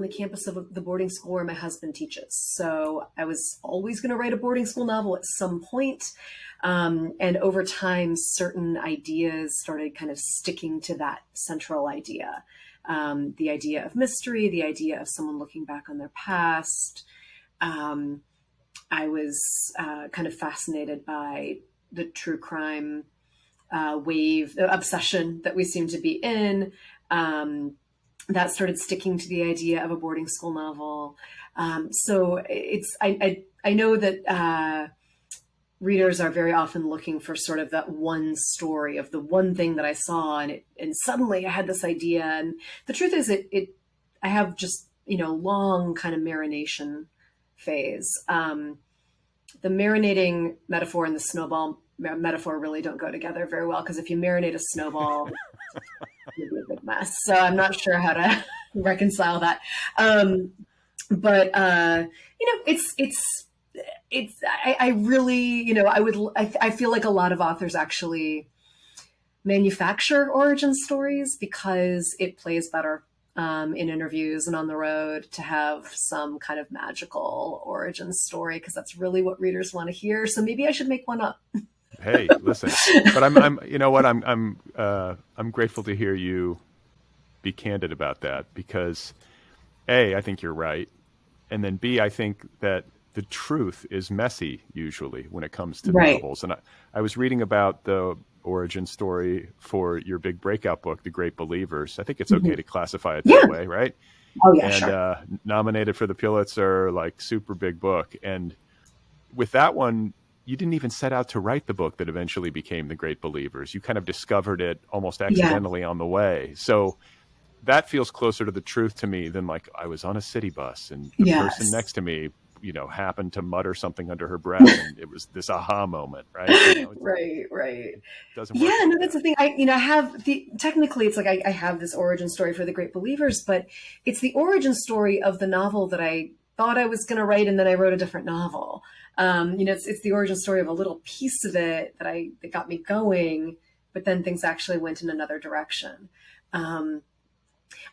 the campus of the boarding school where my husband teaches. So I was always going to write a boarding school novel at some point. And over time, certain ideas started kind of sticking to that central idea. The idea of mystery, the idea of someone looking back on their past. I was kind of fascinated by the true crime wave, the obsession that we seem to be in. That started sticking to the idea of a boarding school novel. So I know that readers are very often looking for sort of that one story of the one thing that I saw, and suddenly I had this idea. And the truth is, I have just long kind of marination phase. The marinating metaphor and the snowball metaphor really don't go together very well, because if you marinate a snowball, it'd be a big mess. So I'm not sure how to reconcile that. But I really, I feel like a lot of authors actually manufacture origin stories because it plays better in interviews and on the road to have some kind of magical origin story, because that's really what readers want to hear. So maybe I should make one up. Hey, listen, but I'm you know what, I'm grateful to hear you be candid about that, because A, I think you're right. And then B, I think that the truth is messy usually when it comes to novels. And I was reading about the origin story for your big breakout book, The Great Believers. I think it's okay to classify it that way, right? Oh yeah, and sure. Nominated for the Pulitzer, like super big book. And with that one, you didn't even set out to write the book that eventually became The Great Believers. You kind of discovered it almost accidentally on the way. So that feels closer to the truth to me than like I was on a city bus and the person next to me, happened to mutter something under her breath, and it was this aha moment, right? Right. Doesn't work. Yeah, no, that's the thing. I have technically it's like I have this origin story for The Great Believers, but it's the origin story of the novel that I thought I was going to write, and then I wrote a different novel. It's the origin story of a little piece of it that got me going, but then things actually went in another direction.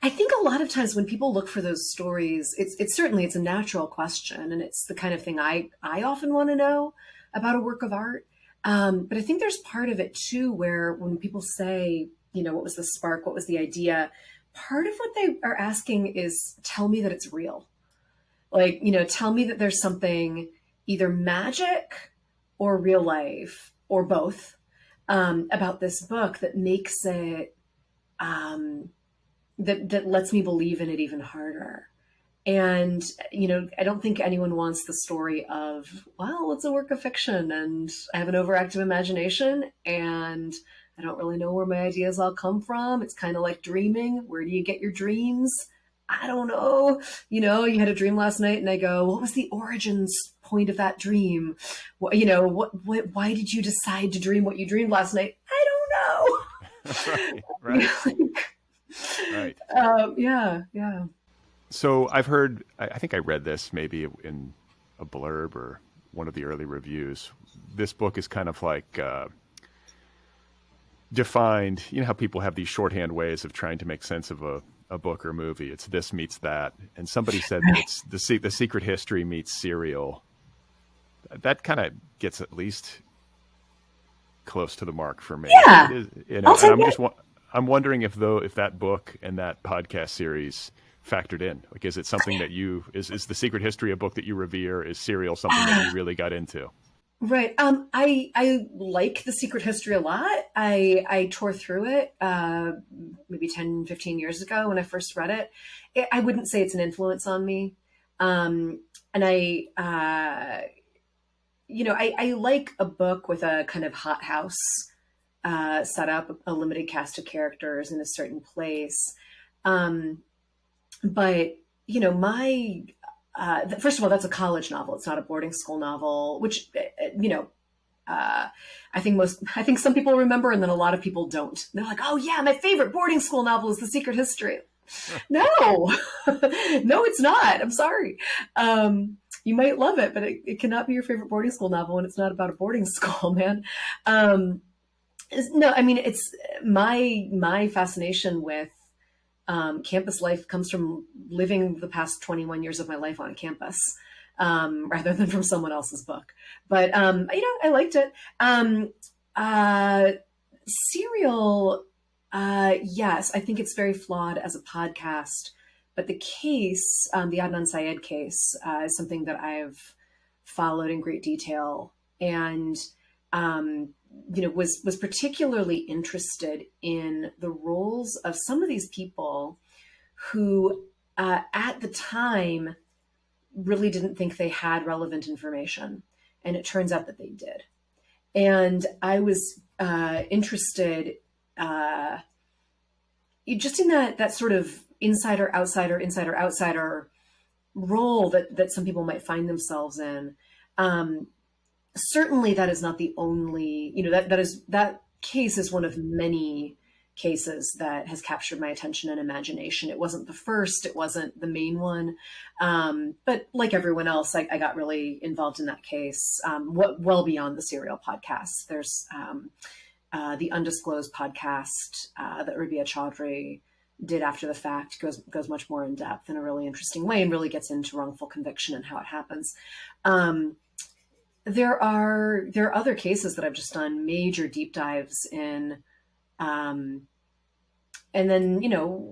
I think a lot of times when people look for those stories, it's certainly a natural question, and it's the kind of thing I often want to know about a work of art. But I think there's part of it too, where when people say, what was the spark, what was the idea, part of what they are asking is, tell me that it's real. Like, tell me that there's something either magic or real life or both about this book that makes it, that lets me believe in it even harder. And, I don't think anyone wants the story of, well, it's a work of fiction and I have an overactive imagination and I don't really know where my ideas all come from. It's kind of like dreaming. Where do you get your dreams? I don't know. You had a dream last night, and I go, what was the origins point of that dream? Why did you decide to dream what you dreamed last night? I don't know. Right. Right. Yeah. So I've heard, I think I read this maybe in a blurb or one of the early reviews. This book is kind of like defined, how people have these shorthand ways of trying to make sense of a book or movie. It's this meets that. And somebody said that it's the secret history meets serial. That kind of gets at least close to the mark for me. Yeah. And I'm wondering if that book and that podcast series factored in. Like, is it something that is the secret history a book that you revere? Is serial something that you really got into? Right. I like The Secret History a lot. I tore through it maybe 10, 15 years ago when I first read it. I wouldn't say it's an influence on me. And I like a book with a kind of hothouse set up, a limited cast of characters in a certain place. But, first of all, that's a college novel. It's not a boarding school novel, which, I think some people remember, and then a lot of people don't. They're like, oh yeah, my favorite boarding school novel is The Secret History. No, no, it's not. I'm sorry. You might love it, but it cannot be your favorite boarding school novel when it's not about a boarding school, man. No, I mean, it's my fascination with Campus life comes from living the past 21 years of my life on a campus, rather than from someone else's book. But, I liked it. Serial, yes, I think it's very flawed as a podcast. But the case, the Adnan Syed case, is something that I've followed in great detail, and was particularly interested in the roles of some of these people who, at the time, really didn't think they had relevant information, and it turns out that they did. And I was interested just in that sort of insider outsider role that some people might find themselves in. Certainly that is not the only, that case is one of many cases that has captured my attention and imagination. It wasn't the first, it wasn't the main one. But like everyone else, I got really involved in that case, well beyond the Serial podcast. There's the Undisclosed podcast that Rabia Chaudhry did after the fact, goes much more in depth in a really interesting way and really gets into wrongful conviction and how it happens. There are other cases that I've just done major deep dives in, and then,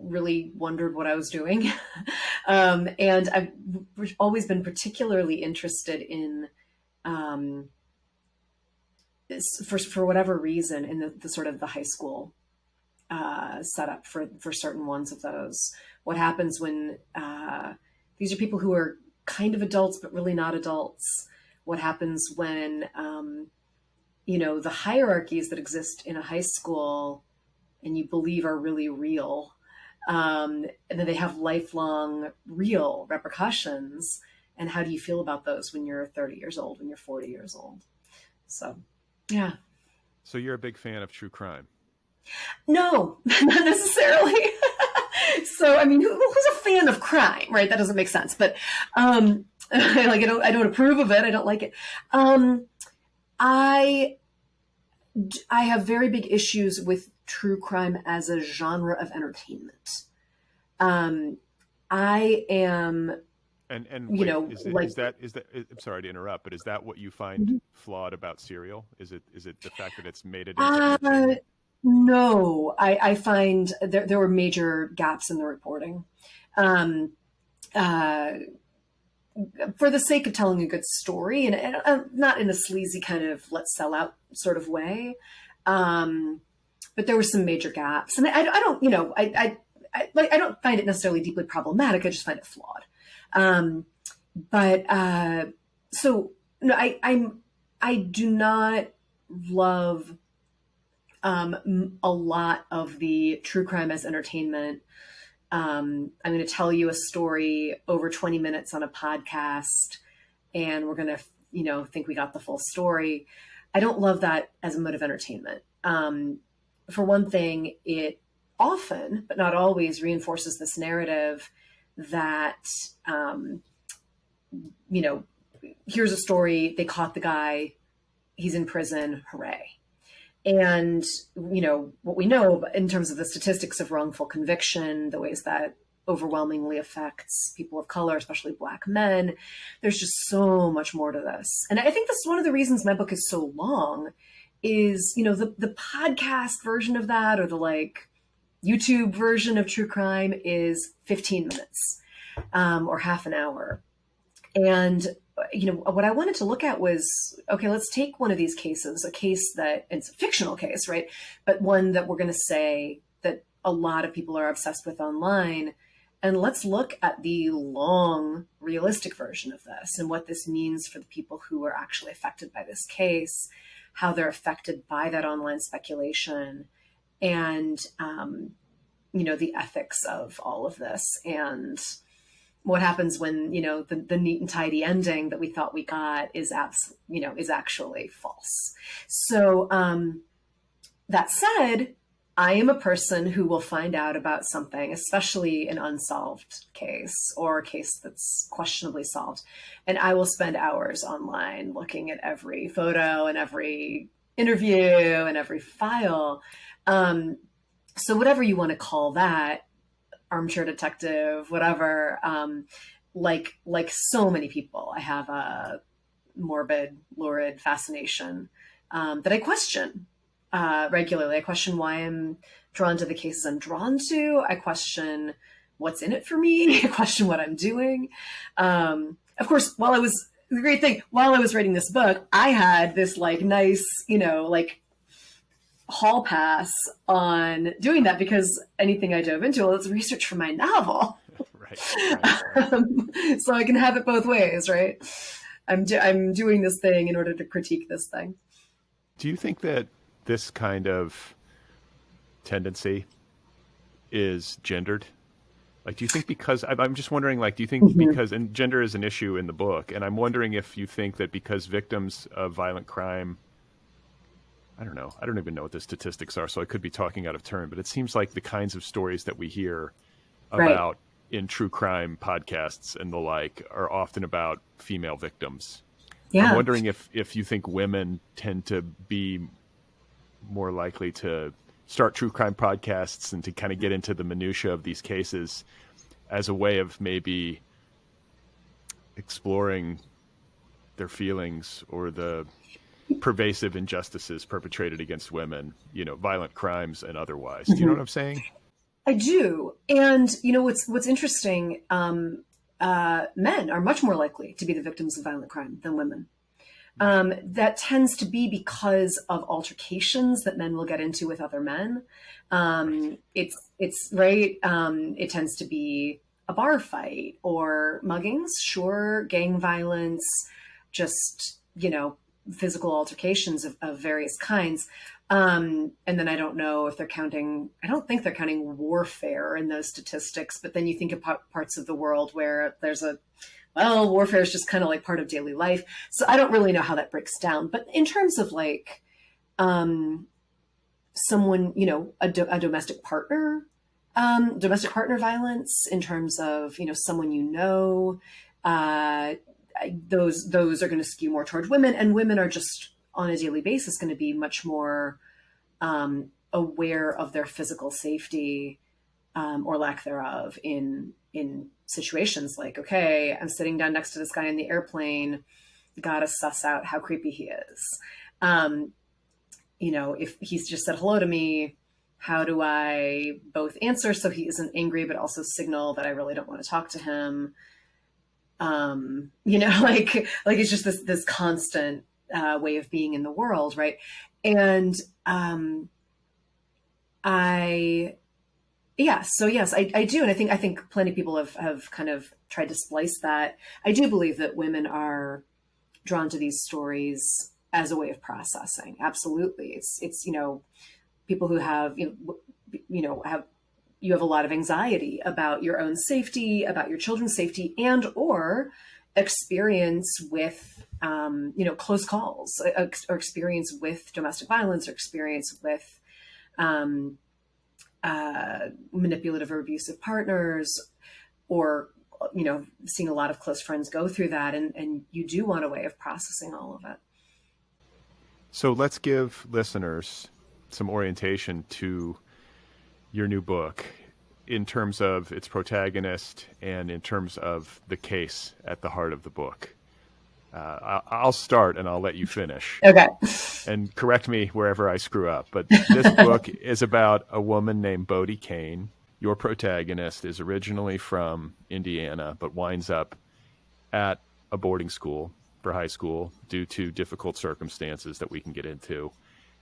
really wondered what I was doing. And I've always been particularly interested in, for whatever reason, in the sort of the high school setup for certain ones of those. What happens when these are people who are kind of adults, but really not adults? What happens when, the hierarchies that exist in a high school and you believe are really real, and then they have lifelong real repercussions? And how do you feel about those when you're 30 years old, when you're 40 years old? So, yeah. So you're a big fan of true crime? No, not necessarily. So, I mean, who's a fan of crime, right? That doesn't make sense. But I don't approve of it. I don't like it. I have very big issues with true crime as a genre of entertainment. I am, and wait, is that I'm sorry to interrupt, but is that what you find flawed about Serial? Is it the fact that it's made it into entertainment? No, I find there were major gaps in the reporting. For the sake of telling a good story, and not in a sleazy kind of let's sell out sort of way, but there were some major gaps, and I don't find it necessarily deeply problematic. I just find it flawed. So no, I do not love a lot of the true crime as entertainment. I'm going to tell you a story over 20 minutes on a podcast, and we're going to, think we got the full story. I don't love that as a mode of entertainment. For one thing, it often, but not always, reinforces this narrative that, here's a story, they caught the guy, he's in prison, hooray. And, what we know in terms of the statistics of wrongful conviction, the ways that overwhelmingly affects people of color, especially Black men, there's just so much more to this. And I think that's one of the reasons my book is so long is, the podcast version of that, or the YouTube version of true crime, is 15 minutes or half an hour. And what I wanted to look at was, okay, let's take one of these cases, a case that it's a fictional case, right? But one that we're going to say that a lot of people are obsessed with online. And let's look at the long, realistic version of this and what this means for the people who are actually affected by this case, how they're affected by that online speculation, and, the ethics of all of this, and what happens when, the neat and tidy ending that we thought we got is actually false. So that said, I am a person who will find out about something, especially an unsolved case or a case that's questionably solved, and I will spend hours online looking at every photo and every interview and every file. So whatever you want to call that, armchair detective, whatever. Like so many people, I have a morbid, lurid fascination that I question regularly. I question why I'm drawn to the cases I'm drawn to. I question what's in it for me. I question what I'm doing. Of course, the great thing, while I was writing this book, I had this like nice, like hall pass on doing that, because anything I dove into, well, it's research for my novel. Right. So I can have it both ways, right? I'm doing this thing in order to critique this thing. Do you think that this kind of tendency is gendered? Like, do you think because, I'm just wondering, like, do you think because, and gender is an issue in the book, and I'm wondering if you think that because victims of violent crime, I don't know, I don't even know what the statistics are, so I could be talking out of turn, but it seems like the kinds of stories that we hear about in true crime podcasts and the like are often about female victims. Yeah. I'm wondering if you think women tend to be more likely to start true crime podcasts and to kind of get into the minutia of these cases as a way of maybe exploring their feelings or the pervasive injustices perpetrated against women, violent crimes and otherwise. Do you know what I'm saying? I do. And what's interesting, men are much more likely to be the victims of violent crime than women. That tends to be because of altercations that men will get into with other men. It's right. It tends to be a bar fight or muggings, sure, gang violence, just, physical altercations of various kinds. And then I don't know if I don't think they're counting warfare in those statistics, but then you think about parts of the world where there's warfare is just kind of like part of daily life. So I don't really know how that breaks down. But in terms of like someone, a domestic partner violence, in terms of, someone, those are going to skew more toward women, and women are just on a daily basis going to be much more aware of their physical safety or lack thereof in situations like, okay, I'm sitting down next to this guy in the airplane, gotta suss out how creepy he is. If he's just said hello to me, how do I both answer so he isn't angry, but also signal that I really don't want to talk to him? It's just this constant way of being in the world, right? And yes, I do. And I think plenty of people have kind of tried to splice that. I do believe that women are drawn to these stories as a way of processing. Absolutely. It's people who have, you have a lot of anxiety about your own safety, about your children's safety, and or experience with, close calls, or experience with domestic violence, or experience with manipulative or abusive partners, or, seeing a lot of close friends go through that. And you do want a way of processing all of it. So let's give listeners some orientation to your new book in terms of its protagonist and in terms of the case at the heart of the book. I'll start and I'll let you finish. Okay. And correct me wherever I screw up. But this book is about a woman named Bodie Kane. Your protagonist is originally from Indiana, but winds up at a boarding school for high school due to difficult circumstances that we can get into.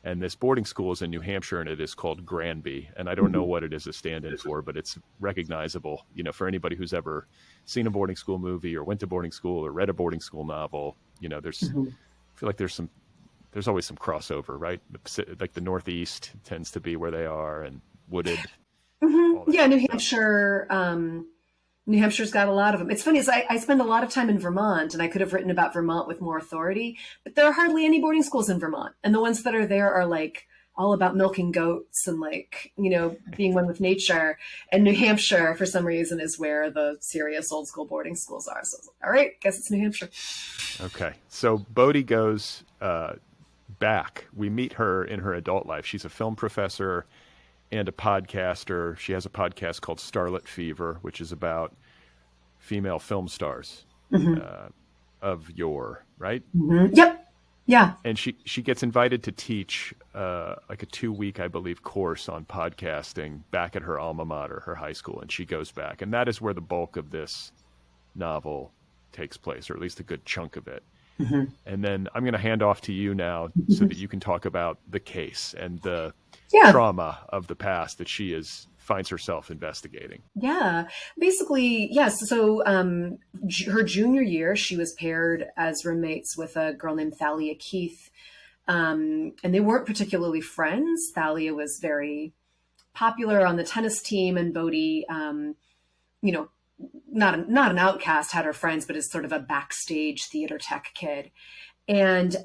And this boarding school is in New Hampshire, and it is called Granby. And I don't know what it is a stand-in for, but it's recognizable, for anybody who's ever seen a boarding school movie or went to boarding school or read a boarding school novel. There's, I feel like there's always some crossover, right? Like the Northeast tends to be where they are, and wooded. Yeah, New Hampshire. New Hampshire's got a lot of them. It's funny, I spend a lot of time in Vermont, and I could have written about Vermont with more authority, but there are hardly any boarding schools in Vermont. And the ones that are there are like all about milking goats and like, being one with nature. And New Hampshire, for some reason, is where the serious old school boarding schools are. So I was like, all right, guess it's New Hampshire. Okay. So Bodie goes back. We meet her in her adult life. She's a film professor and a podcaster. She has a podcast called Starlet Fever, which is about female film stars of yore, right? Yep. Yeah. And she gets invited to teach like a 2-week, I believe, course on podcasting back at her alma mater, her high school. And she goes back. And that is where the bulk of this novel takes place, or at least a good chunk of it. And then I'm going to hand off to you now so that you can talk about the case and the trauma of the past that she finds herself investigating. Yeah, basically, yes. So her junior year, she was paired as roommates with a girl named Thalia Keith. And they weren't particularly friends. Thalia was very popular on the tennis team, and Bodhi, you know, not an outcast, had her friends, but is sort of a backstage theater tech kid. And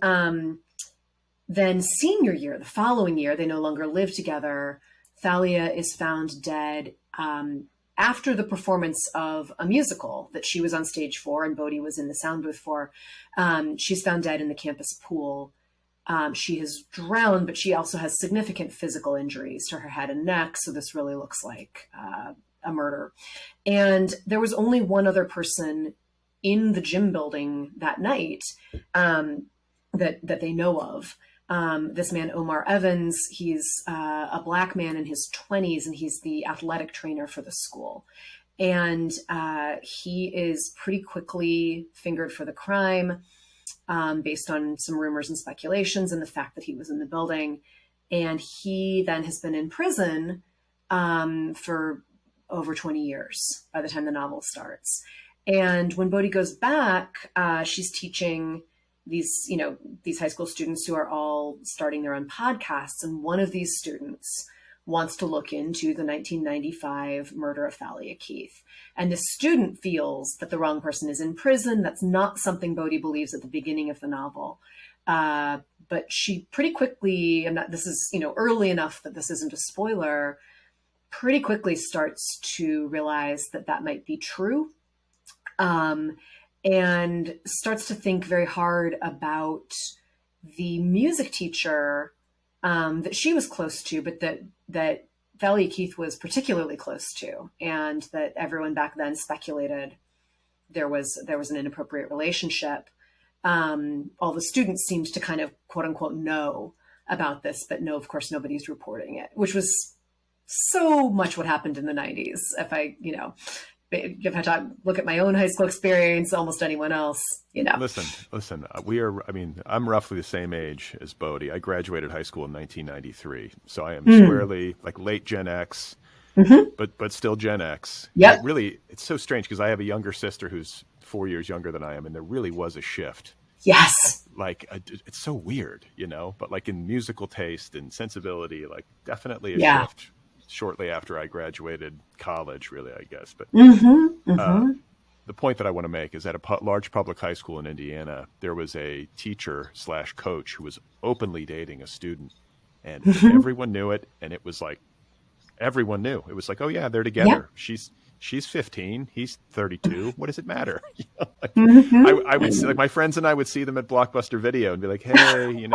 then senior year, the following year, they no longer live together. Thalia is found dead after the performance of a musical that she was on stage for and Bodhi was in the sound booth for. She's found dead in the campus pool. She has drowned, but she also has significant physical injuries to her head and neck. So this really looks like a murder. And there was only one other person in the gym building that night that they know of. This man, Omar Evans, he's a Black man in his 20s, and he's the athletic trainer for the school. And he is pretty quickly fingered for the crime based on some rumors and speculations and the fact that he was in the building. And he then has been in prison for over 20 years by the time the novel starts. And when Bodhi goes back, she's teaching these high school students who are all starting their own podcasts. And one of these students wants to look into the 1995 murder of Thalia Keith. And the student feels that the wrong person is in prison. That's not something Bodhi believes at the beginning of the novel. But she pretty quickly, and this is, early enough that this isn't a spoiler, pretty quickly starts to realize that that might be true. And starts to think very hard about the music teacher that she was close to, but that Thalia Keith was particularly close to, and that everyone back then speculated there was an inappropriate relationship. All the students seemed to kind of quote unquote know about this, but no, of course, nobody's reporting it, which was so much what happened in the 90s. If I look at my own high school experience, almost anyone else, Listen, I'm roughly the same age as Bodhi. I graduated high school in 1993. So I am squarely like late Gen X, but still Gen X. Yeah. It's so strange because I have a younger sister who's 4 years younger than I am. And there really was a shift. Yes. Like, it's so weird, but like in musical taste and sensibility, like definitely a shift. Shortly after I graduated college, really, I guess. But the point that I want to make is at a large public high school in Indiana, there was a teacher / coach who was openly dating a student, and everyone knew it. And it was like, everyone knew. It was like, oh yeah, they're together. Yeah. She's 15, he's 32. What does it matter? I would see, like, my friends and I would see them at Blockbuster Video and be like, hey,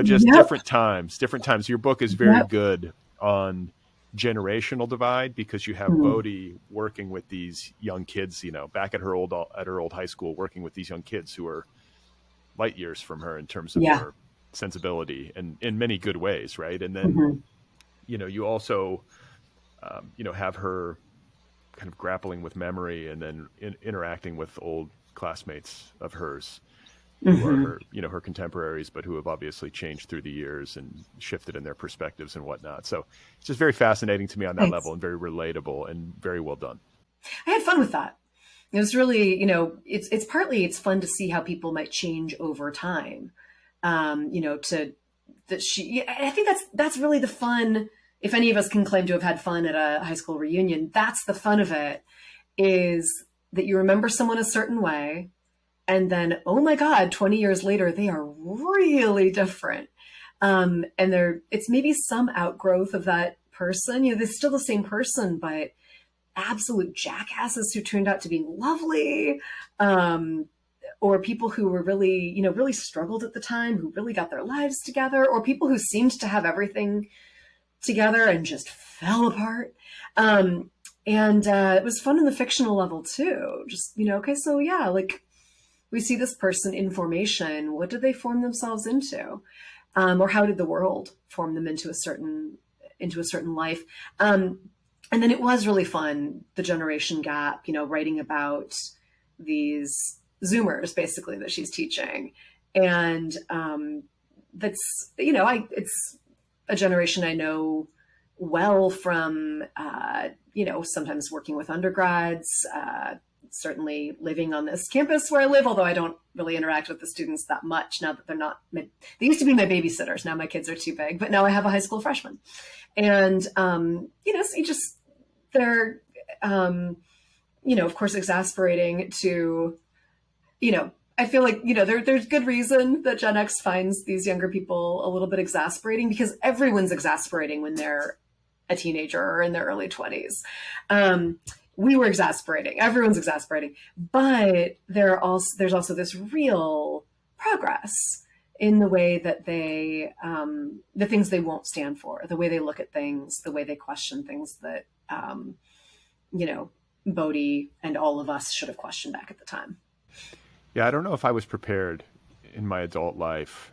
just different times. Your book is very good on generational divide because you have Bodhi working with these young kids, back at her old high school, working with these young kids who are light years from her in terms of their sensibility and in many good ways. Right. And then, you also, have her kind of grappling with memory and then interacting with old classmates of hers. Who are her contemporaries, but who have obviously changed through the years and shifted in their perspectives and whatnot. So it's just very fascinating to me on that level and very relatable and very well done. I had fun with that. It was really, it's fun to see how people might change over time. I think that's really the fun. If any of us can claim to have had fun at a high school reunion, that's the fun of it, is that you remember someone a certain way. And then, oh my God, 20 years later, they are really different. And it's maybe some outgrowth of that person. They're still the same person, but absolute jackasses who turned out to be lovely. or people who were really, really struggled at the time, who really got their lives together, or people who seemed to have everything together and just fell apart. And it was fun on the fictional level too. Just, okay, so yeah, like we see this person in formation. What did they form themselves into? Or how did the world form them into a certain life? And then it was really fun, the generation gap, writing about these Zoomers basically that she's teaching. And that's, it's a generation I know well from, sometimes working with undergrads, certainly living on this campus where I live, although I don't really interact with the students that much now that they used to be my babysitters. Now my kids are too big, but now I have a high school freshman. And, so they're, of course, exasperating to, I feel like, there's good reason that Gen X finds these younger people a little bit exasperating, because everyone's exasperating when they're a teenager or in their early 20s. We were exasperating. Everyone's exasperating. But there's also this real progress in the way that they, the things they won't stand for, the way they look at things, the way they question things that, Bodhi and all of us should have questioned back at the time. Yeah, I don't know if I was prepared in my adult life.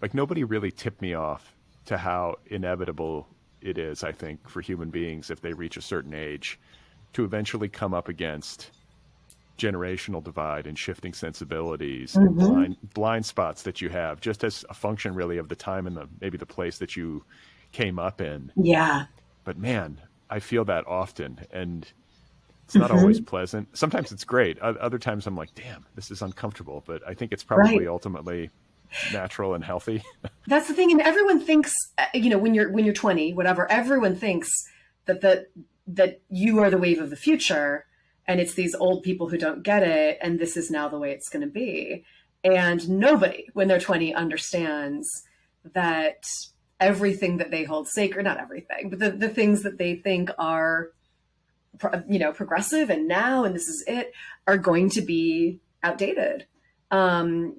Like, nobody really tipped me off to how inevitable it is, I think, for human beings, if they reach a certain age, to eventually come up against generational divide and shifting sensibilities and blind spots that you have, just as a function really of the time and maybe the place that you came up in. Yeah. But man, I feel that often, and it's not always pleasant. Sometimes it's great. Other times I'm like, damn, this is uncomfortable, but I think it's probably ultimately natural and healthy. That's the thing. And everyone thinks, when you're 20, whatever, everyone thinks that you are the wave of the future, and it's these old people who don't get it, and this is now the way it's going to be. And nobody, when they're 20, understands that everything that they hold sacred, not everything, but the things that they think are, progressive and now, and this is it, are going to be outdated. And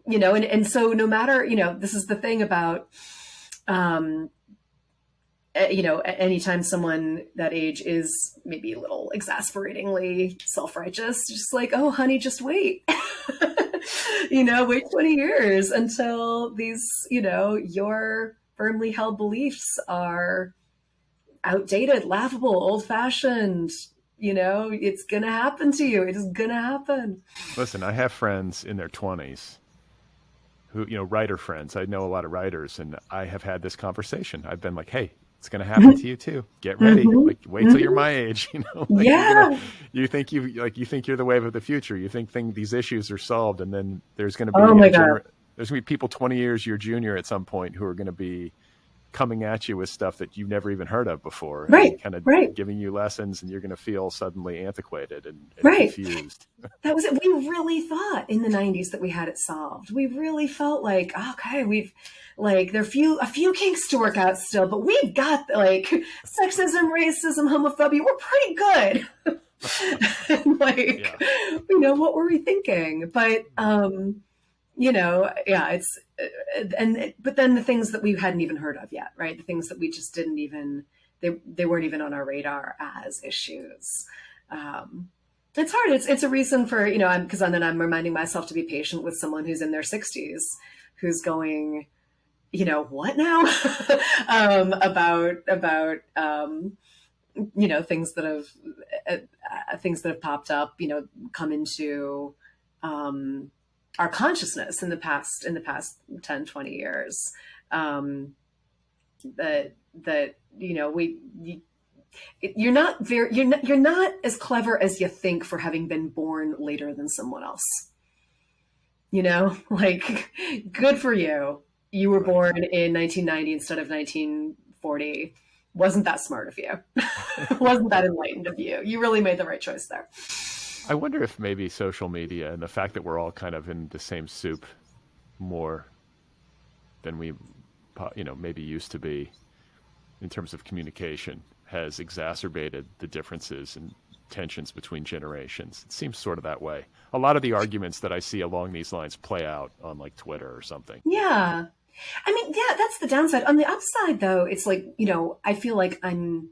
so no matter, this is the thing about, anytime someone that age is maybe a little exasperatingly self-righteous, just like, oh, honey, just wait, wait 20 years until these, your firmly held beliefs are outdated, laughable, old-fashioned. It's going to happen to you. It is going to happen. Listen, I have friends in their 20s who, writer friends. I know a lot of writers, and I have had this conversation. I've been like, hey, it's going to happen to you too. Get ready. Like, wait till you're my age, Yeah. You think you're the wave of the future. You think these issues are solved, and then there's going to be there's going to be people 20 years your junior at some point who are going to be coming at you with stuff that you've never even heard of before, and kind of giving you lessons, and you're going to feel suddenly antiquated and confused. That was it. We really thought in the 90s that we had it solved. We really felt like, okay, we've there are a few kinks to work out still, but we've got sexism, racism, homophobia. We're pretty good. What were we thinking? But it's, but then the things that we hadn't even heard of yet, right? The things that we just didn't even, they weren't even on our radar as issues. It's hard. It's a reason for, because then I'm reminding myself to be patient with someone who's in their 60s, who's going, what now? about things that have popped up, come into, our consciousness in the past 10, 20 years, you're not as clever as you think for having been born later than someone else. Good for you. You were born in 1990 instead of 1940. Wasn't that smart of you? Wasn't that enlightened of you? You really made the right choice there. I wonder if maybe social media and the fact that we're all kind of in the same soup more than we, maybe used to be in terms of communication has exacerbated the differences. And tensions between generations. It seems sort of that way. A lot of the arguments that I see along these lines play out on like Twitter or something. Yeah. I mean, yeah, that's the downside. On the upside, though, it's like, I feel like I'm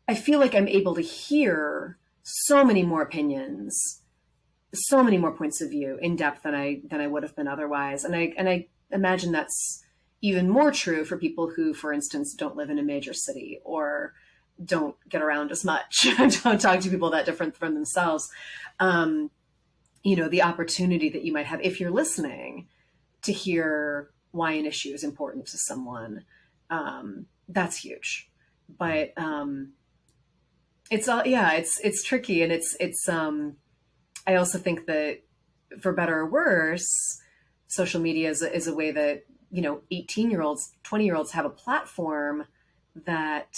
able to hear so many more opinions, so many more points of view in depth than I would have been otherwise. And I imagine that's even more true for people who, for instance, don't live in a major city or don't get around as much, don't talk to people that different from themselves. The opportunity that you might have if you're listening to hear why an issue is important to someone, that's huge. But it's tricky, and it's I also think that, for better or worse, social media is a way that 18-year-olds, 20-year-olds have a platform that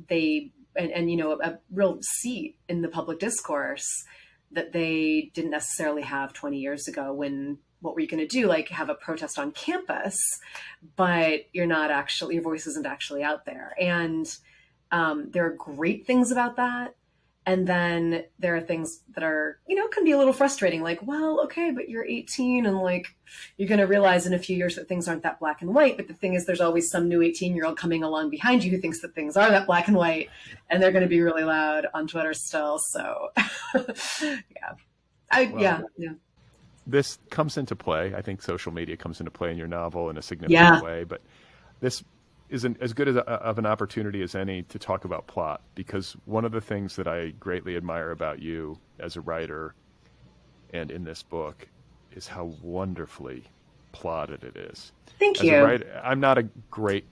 they and a real seat in the public discourse that they didn't necessarily have 20 years ago, when what were you going to do? Like, have a protest on campus, but your voice isn't actually out there. And there are great things about that. And then there are things that are, can be a little frustrating. Like, well, okay, but you're 18, and like, you're going to realize in a few years that things aren't that black and white. But the thing is, there's always some new 18-year-old coming along behind you who thinks that things are that black and white, and they're going to be really loud on Twitter still. So, yeah. This comes into play. I think social media comes into play in your novel in a significant way, but this isn't as good of an opportunity as any to talk about plot, because one of the things that I greatly admire about you as a writer and in this book is how wonderfully plotted it is. Thank you. I'm not a great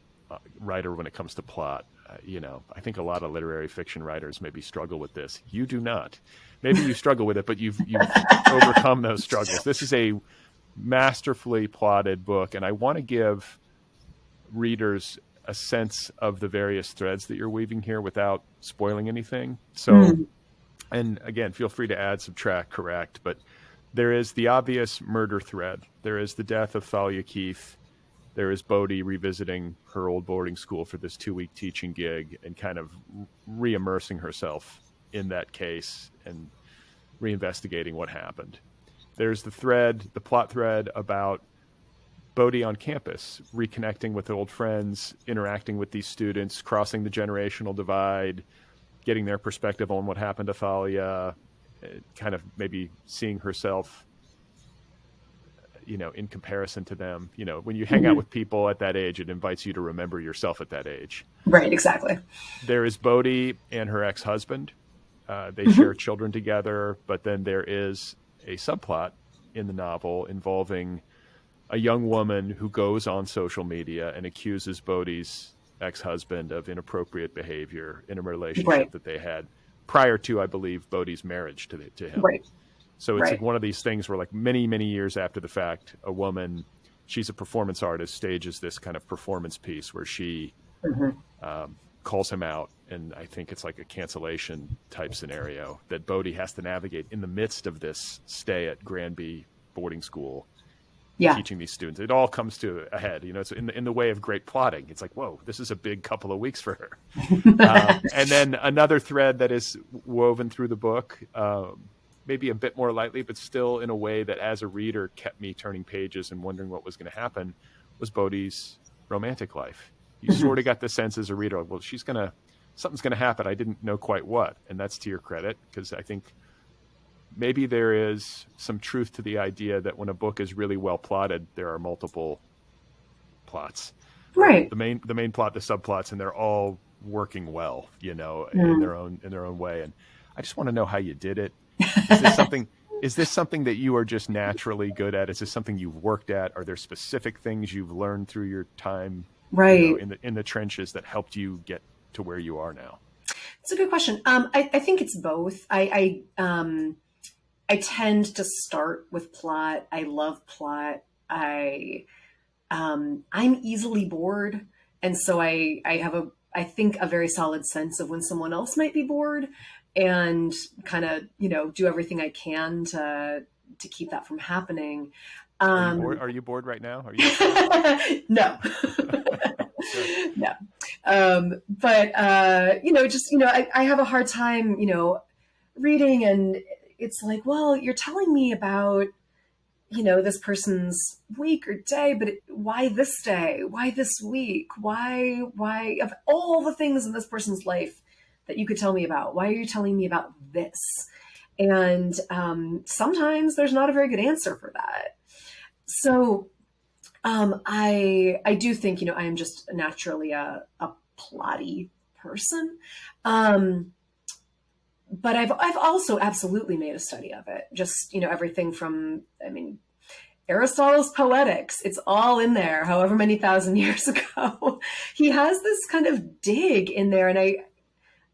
writer when it comes to plot. I think a lot of literary fiction writers maybe struggle with this. You do not. Maybe you struggle with it, but you've overcome those struggles. This is a masterfully plotted book, and I want to give readers a sense of the various threads that you're weaving here without spoiling anything. So, and again, feel free to add, subtract, correct, but there is the obvious murder thread. There is the death of Thalia Keith. There is Bodhi revisiting her old boarding school for this 2-week teaching gig and kind of re-immersing herself in that case and reinvestigating what happened. There's the plot thread about Bodhi on campus, reconnecting with old friends, interacting with these students, crossing the generational divide, getting their perspective on what happened to Thalia, kind of maybe seeing herself, in comparison to them. When you hang out with people at that age, it invites you to remember yourself at that age. Right, exactly. There is Bodhi and her ex-husband. They share children together, but then there is a subplot in the novel involving a young woman who goes on social media and accuses Bodhi's ex-husband of inappropriate behavior in a relationship that they had prior to, I believe, Bodhi's marriage to him. Right. So it's like one of these things where, like, many, many years after the fact, a woman, she's a performance artist, stages this kind of performance piece where she calls him out. And I think it's like a cancellation type scenario that Bodhi has to navigate in the midst of this stay at Granby boarding school, teaching these students. It all comes to a head, it's in the way of great plotting. It's like, whoa, this is a big couple of weeks for her. And then another thread that is woven through the book, maybe a bit more lightly, but still in a way that as a reader kept me turning pages and wondering what was going to happen, was Bodhi's romantic life. You sort of got the sense as a reader, well, something's going to happen. I didn't know quite what. And that's to your credit, because I think maybe there is some truth to the idea that when a book is really well plotted, there are multiple plots. Right. The main plot, the subplots, and they're all working well, in their own way. And I just want to know how you did it. Is this something that you are just naturally good at? Is this something you've worked at? Are there specific things you've learned through your time in the trenches that helped you get to where you are now? It's a good question. I think it's both. I tend to start with plot. I love plot. I'm easily bored. And so I have I think a very solid sense of when someone else might be bored, and kind of, do everything I can to keep that from happeing. Are you bored right now? Are you? No. No. But, I have a hard time, reading, and it's like, well, you're telling me about, this person's week or day, but why this day? Why this week? Why of all the things in this person's life that you could tell me about, why are you telling me about this? And sometimes there's not a very good answer for that. So I do think, I am just naturally a plotty person. But I've also absolutely made a study of it. Just, everything from, Aristotle's Poetics, it's all in there, however many thousand years ago. He has this kind of dig in there, and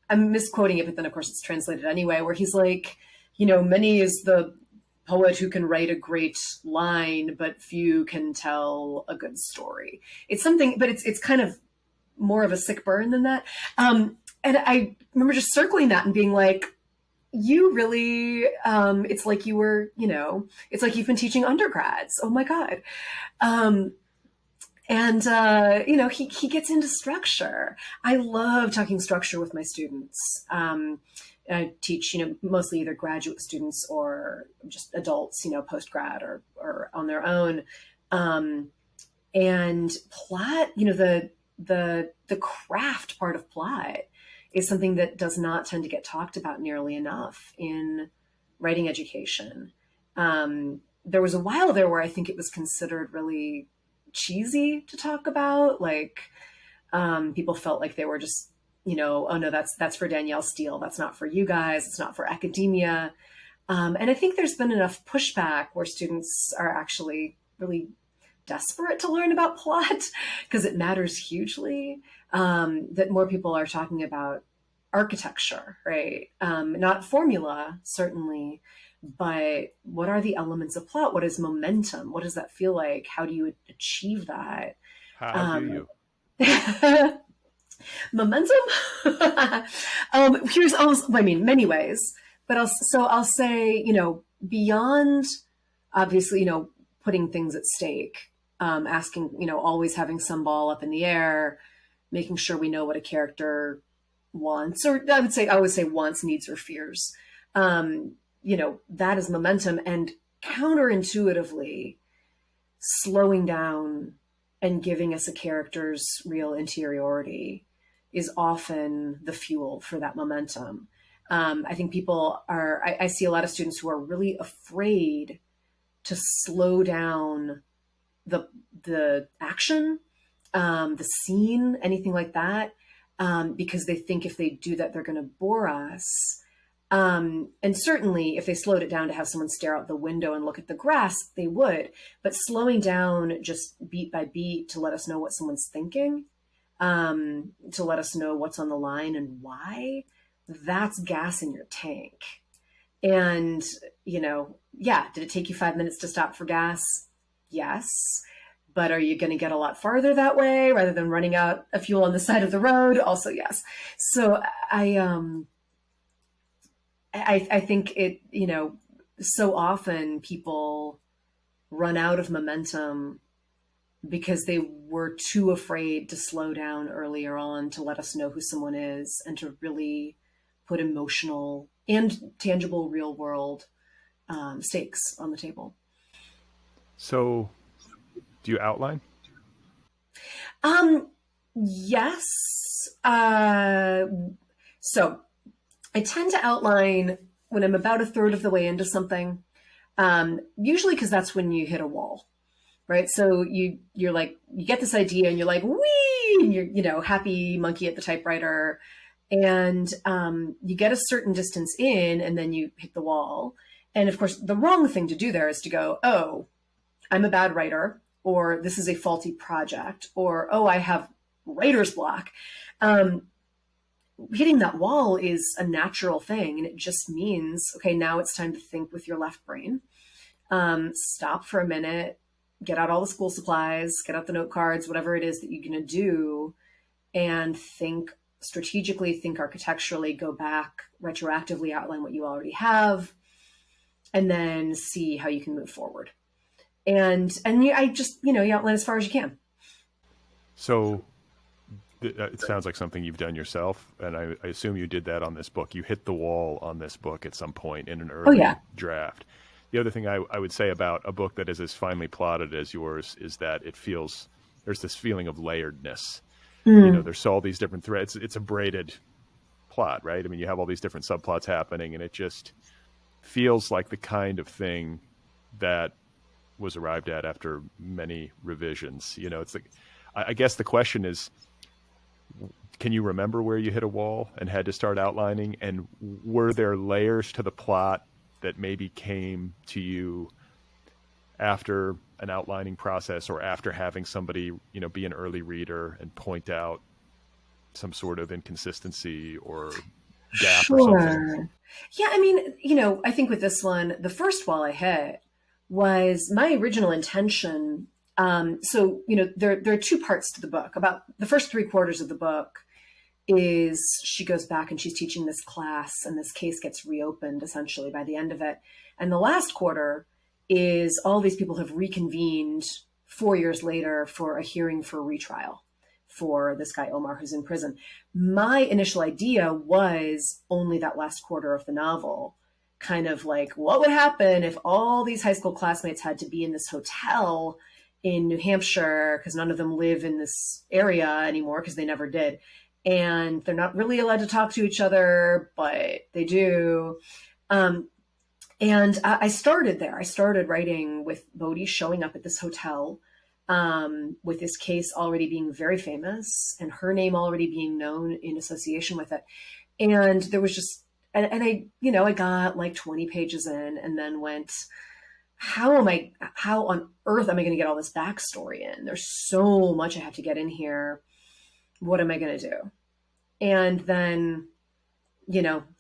I'm misquoting it, but then of course it's translated anyway, where he's like, many is the poet who can write a great line, but few can tell a good story. It's something, but it's kind of more of a sick burn than that. And I remember just circling that and being like, you really, it's like you were, it's like you've been teaching undergrads. Oh my God. He gets into structure. I love talking structure with my students. I teach, mostly either graduate students or just adults, post-grad or on their own. And plot, the craft part of plot is something that does not tend to get talked about nearly enough in writing education. There was a while there where I think it was considered really cheesy to talk about. Like, people felt like they were just, oh no, that's for Danielle Steele. That's not for you guys. It's not for academia. And I think there's been enough pushback where students are actually really desperate to learn about plot because it matters hugely, that more people are talking about architecture, right? Not formula, certainly, but what are the elements of plot? What is momentum? What does that feel like? How do you achieve that? How do you? Momentum? Here's also, many ways, but I'll say, beyond obviously, putting things at stake, asking, always having some ball up in the air, making sure we know what a character wants, or I would say wants, needs, or fears. That is momentum, and counterintuitively slowing down and giving us a character's real interiority is often the fuel for that momentum. I think I see a lot of students who are really afraid to slow down the action, the scene, anything like that, because they think if they do that, they're going to bore us. And certainly if they slowed it down to have someone stare out the window and look at the grass, they would. But slowing down just beat by beat to let us know what someone's thinking, to let us know what's on the line and why, that's gas in your tank. And, did it take you 5 minutes to stop for gas? Yes. But are you going to get a lot farther that way rather than running out of fuel on the side of the road? Also, yes. So I think it, so often people run out of momentum because they were too afraid to slow down earlier on to let us know who someone is and to really put emotional and tangible real world stakes on the table. So do you outline? Yes. So I tend to outline when I'm about a third of the way into something, usually because that's when you hit a wall, right? So you're like, you get this idea and you're like, wee, and you're, happy monkey at the typewriter, and you get a certain distance in and then you hit the wall. And of course, the wrong thing to do there is to go, oh, I'm a bad writer, or this is a faulty project, or, oh, I have writer's block. Hitting that wall is a natural thing. And it just means, okay, now it's time to think with your left brain. Stop for a minute, get out all the school supplies, get out the note cards, whatever it is that you're going to do, and think strategically, think architecturally, go back, retroactively outline what you already have, and then see how you can move forward. And I just, you outline as far as you can. So it sounds like something you've done yourself, and I assume you did that on this book. You hit the wall on this book at some point in an early draft. The other thing I would say about a book that is as finely plotted as yours is that there's this feeling of layeredness. There's all these different threads. It's a braided plot, right? I mean, you have all these different subplots happening, and it just feels like the kind of thing that was arrived at after many revisions. It's like, I guess the question is, can you remember where you hit a wall and had to start outlining? And were there layers to the plot that maybe came to you after an outlining process or after having somebody, be an early reader and point out some sort of inconsistency or gap or something? Yeah, I mean, I think with this one, the first wall I hit was my original intention. So, there are two parts to the book. About the first 3/4 of the book is she goes back and she's teaching this class, and this case gets reopened essentially by the end of it. And the last quarter is all these people have reconvened 4 years later for a hearing for retrial for this guy, Omar, who's in prison. My initial idea was only that last quarter of the novel, kind of like, what would happen if all these high school classmates had to be in this hotel in New Hampshire, because none of them live in this area anymore, because they never did. And they're not really allowed to talk to each other, but they do. And I started there. I started writing with Bodhi showing up at this hotel, with this case already being very famous and her name already being known in association with it. And there was just, and I got like 20 pages in and then went, how on earth am I going to get all this backstory in? There's so much I have to get in here. What am I going to do? And then,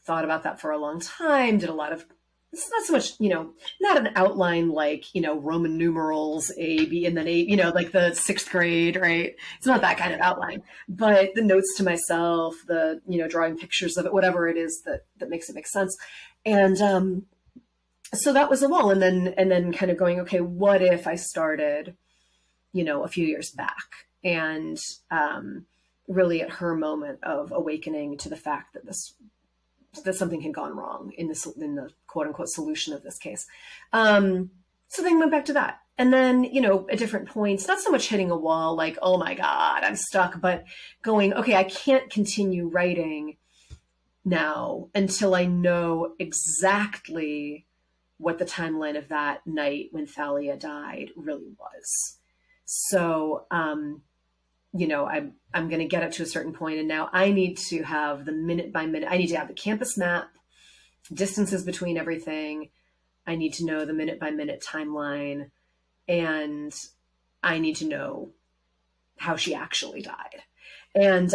thought about that for a long time, did a lot of, it's not so much, not an outline like, Roman numerals, A, B, and then A, like the 6th grade, right? It's not that kind of outline, but the notes to myself, the, drawing pictures of it, whatever it is that makes it make sense. And, so that was a wall. And then kind of going, okay, what if I started, a few years back and, really at her moment of awakening to the fact that something had gone wrong in the quote unquote solution of this case. So then went back to that. And then, at different points, not so much hitting a wall, like, oh my God, I'm stuck, but going, okay, I can't continue writing now until I know exactly what the timeline of that night when Thalia died really was. So, I'm going to get up to a certain point, and now I need to have the minute by minute. I need to have the campus map, distances between everything. I need to know the minute by minute timeline, and I need to know how she actually died. And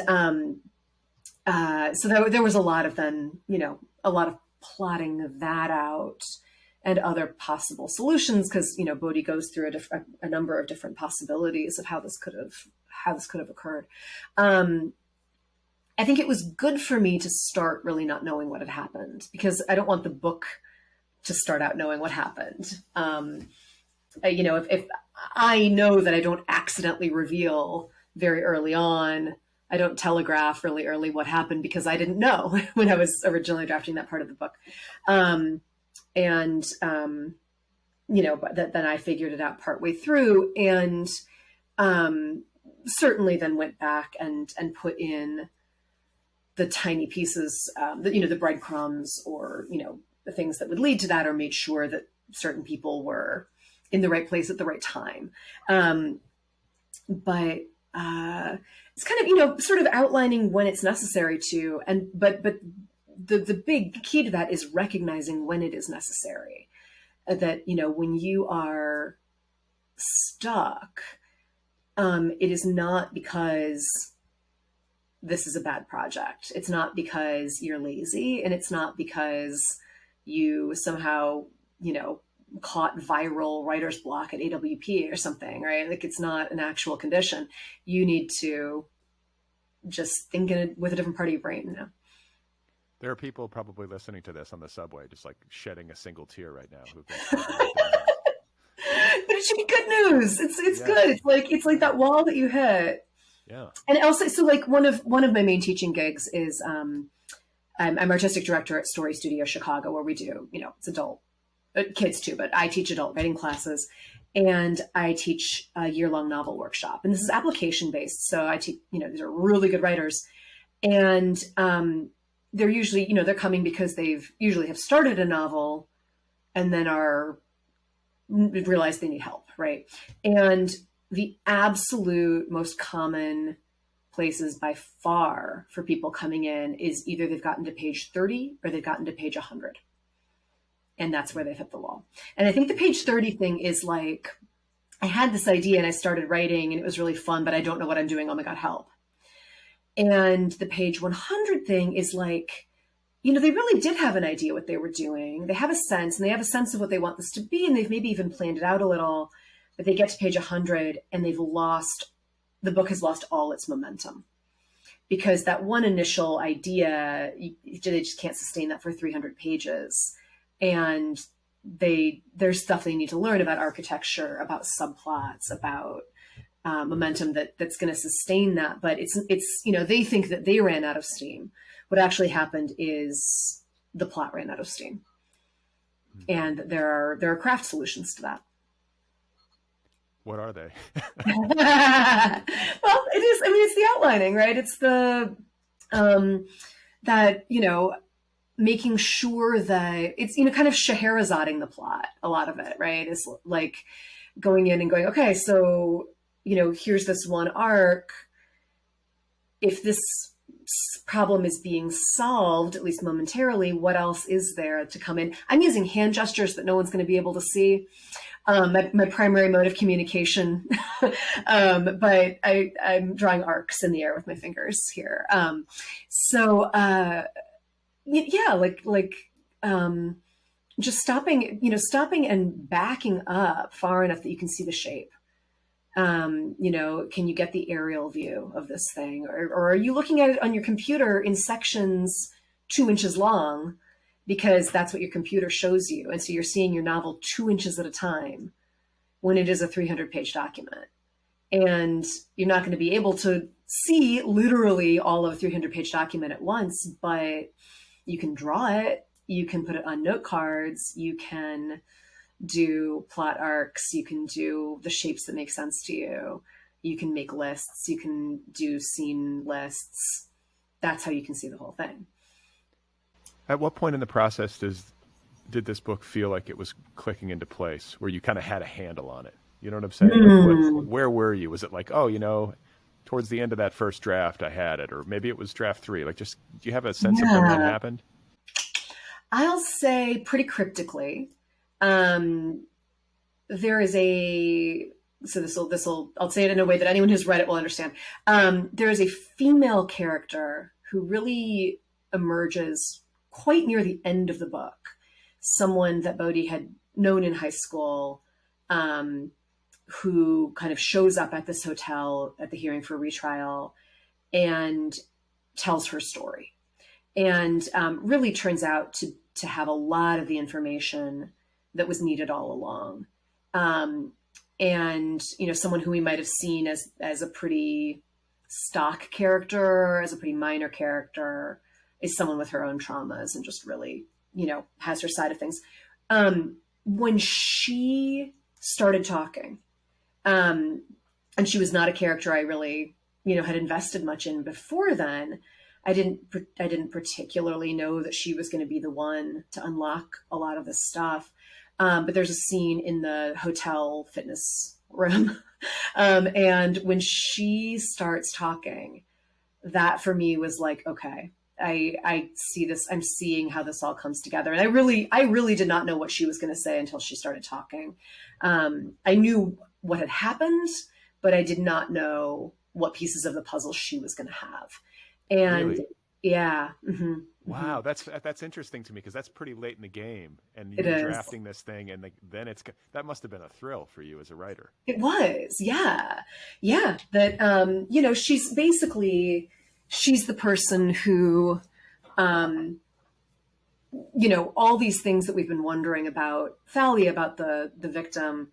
so there was a lot of a lot of plotting that out and other possible solutions, because Bodhi goes through a number of different possibilities of how this could have occurred. I think it was good for me to start really not knowing what had happened, because I don't want the book to start out knowing what happened. If I know that I don't accidentally reveal very early on, I don't telegraph really early what happened, because I didn't know when I was originally drafting that part of the book. But then I figured it out partway through, and certainly then went back and put in the tiny pieces, the breadcrumbs, or, the things that would lead to that, or made sure that certain people were in the right place at the right time. But it's kind of, sort of outlining when it's necessary to, but the big key to that is recognizing when it is necessary. That, when you are stuck, it is not because this is a bad project. It's not because you're lazy, and it's not because you somehow, caught viral writer's block at AWP or something, right? Like, it's not an actual condition. You need to just think with a different part of your brain. There are people probably listening to this on the subway, just like shedding a single tear right now. But it should be good news. It's good. It's like that wall that you hit. Yeah. And also, so like one of my main teaching gigs is I'm artistic director at StoryStudio Chicago, where we do, it's adult kids too, but I teach adult writing classes, and I teach a year-long novel workshop. And this is application based, so I teach, these are really good writers, and they're usually, they're coming because they've usually have started a novel, and then realize they need help, right? And the absolute most common places by far for people coming in is either they've gotten to page 30 or they've gotten to page 100. And that's where they've hit the wall. And I think the page 30 thing is like, I had this idea and I started writing and it was really fun, but I don't know what I'm doing. Oh my God, help. And the page 100 thing is like, they really did have an idea what they were doing. They have a sense, and they have a sense of what they want this to be, and they've maybe even planned it out a little, but they get to page 100 and the book has lost all its momentum, because that one initial idea, they just can't sustain that for 300 pages. And there's stuff they need to learn about architecture, about subplots, about momentum that's going to sustain that. But it's they think that they ran out of steam. What actually happened is the plot ran out of steam, and there are craft solutions to that. What are they? Well, it is. I mean, it's the outlining, right? It's the that making sure that it's kind of Scheherazading the plot. A lot of it, right? Is like going in and going, okay, so here's this one arc. If this problem is being solved, at least momentarily, what else is there to come in? I'm using hand gestures that no one's going to be able to see. My primary mode of communication, but I'm drawing arcs in the air with my fingers here. Just stopping and backing up far enough that you can see the shape. Can you get the aerial view of this thing? Or are you looking at it on your computer in sections 2 inches long, because that's what your computer shows you. And so you're seeing your novel 2 inches at a time when it is a 300-page document. And you're not going to be able to see literally all of a 300-page document at once, but you can draw it. You can put it on note cards. You can do plot arcs. You can do the shapes that make sense to you. You can make lists. You can do scene lists. That's how you can see the whole thing. At what point in the process did this book feel like it was clicking into place, where you kind of had a handle on it? You know what I'm saying? Like, where were you? Was it like, towards the end of that first draft I had it, or maybe it was draft 3? Like, just, do you have a sense of when that happened? I'll say pretty cryptically. There is I'll say it in a way that anyone who's read it will understand. There is a female character who really emerges quite near the end of the book. Someone that Bodhi had known in high school, who kind of shows up at this hotel at the hearing for retrial and tells her story, and really turns out to have a lot of the information that was needed all along. And, someone who we might have seen as a pretty stock character, as a pretty minor character, is someone with her own traumas and just really, has her side of things. When she started talking, and she was not a character I really, had invested much in before then, I didn't particularly know that she was going to be the one to unlock a lot of this stuff. But there's a scene in the hotel fitness room. And when she starts talking, that for me was like, okay, I see this. I'm seeing how this all comes together. And I really did not know what she was going to say until she started talking. I knew what had happened, but I did not know what pieces of the puzzle she was going to have. And really? Yeah. Mm-hmm. Wow, that's interesting to me, because that's pretty late in the game, and you're drafting this thing, and then that must have been a thrill for you as a writer. It was, yeah. That she's the person who, all these things that we've been wondering about Thalia, about the victim,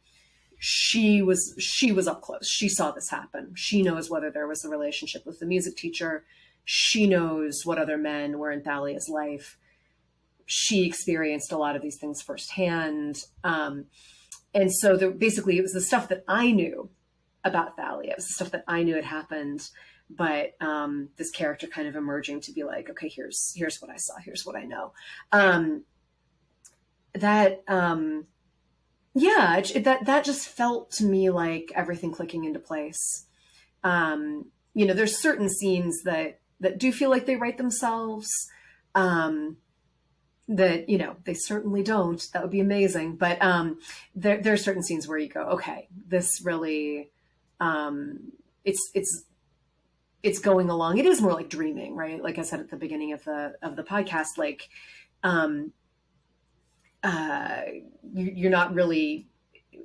she was up close. She saw this happen. She knows whether there was a relationship with the music teacher. She knows what other men were in Thalia's life. She experienced a lot of these things firsthand. And so basically it was the stuff that I knew about Thalia. It was the stuff that I knew had happened. But this character kind of emerging to be like, okay, here's what I saw. Here's what I know. That just felt to me like everything clicking into place. There's certain scenes that do feel like they write themselves. That, they certainly don't. That would be amazing. But there are certain scenes where you go, okay, this really, it's going along. It is more like dreaming, right? Like I said at the beginning of the podcast, like you're not really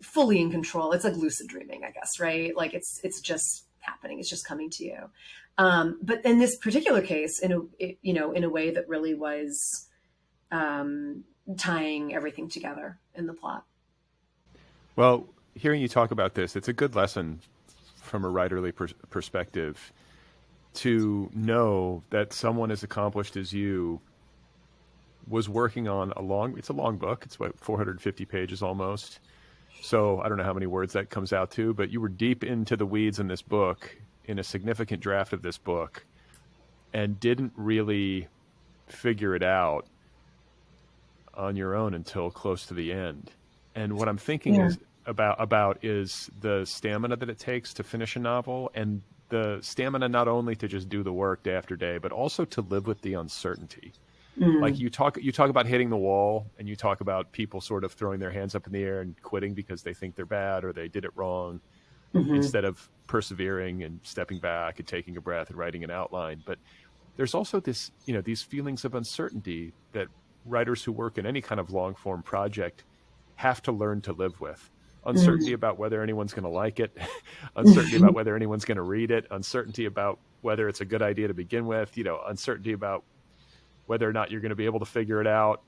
fully in control. It's like lucid dreaming, I guess, right? Like it's just happening. It's just coming to you. But in this particular case, in a way that really was tying everything together in the plot. Well, hearing you talk about this, it's a good lesson from a writerly perspective to know that someone as accomplished as you was working on it's a long book. It's what, 450 pages almost. So I don't know how many words that comes out to, but you were deep into the weeds in this book, in a significant draft of this book, and didn't really figure it out on your own until close to the end. And what I'm thinking is about is the stamina that it takes to finish a novel, and the stamina not only to just do the work day after day, but also to live with the uncertainty. Like you talk about hitting the wall, and you talk about people sort of throwing their hands up in the air and quitting because they think they're bad or they did it wrong, instead of persevering and stepping back and taking a breath and writing an outline. But there's also this, these feelings of uncertainty that writers who work in any kind of long form project have to learn to live with. Uncertainty about whether anyone's going to like it, uncertainty about whether anyone's going to read it, uncertainty about whether it's a good idea to begin with, uncertainty about whether or not you're going to be able to figure it out.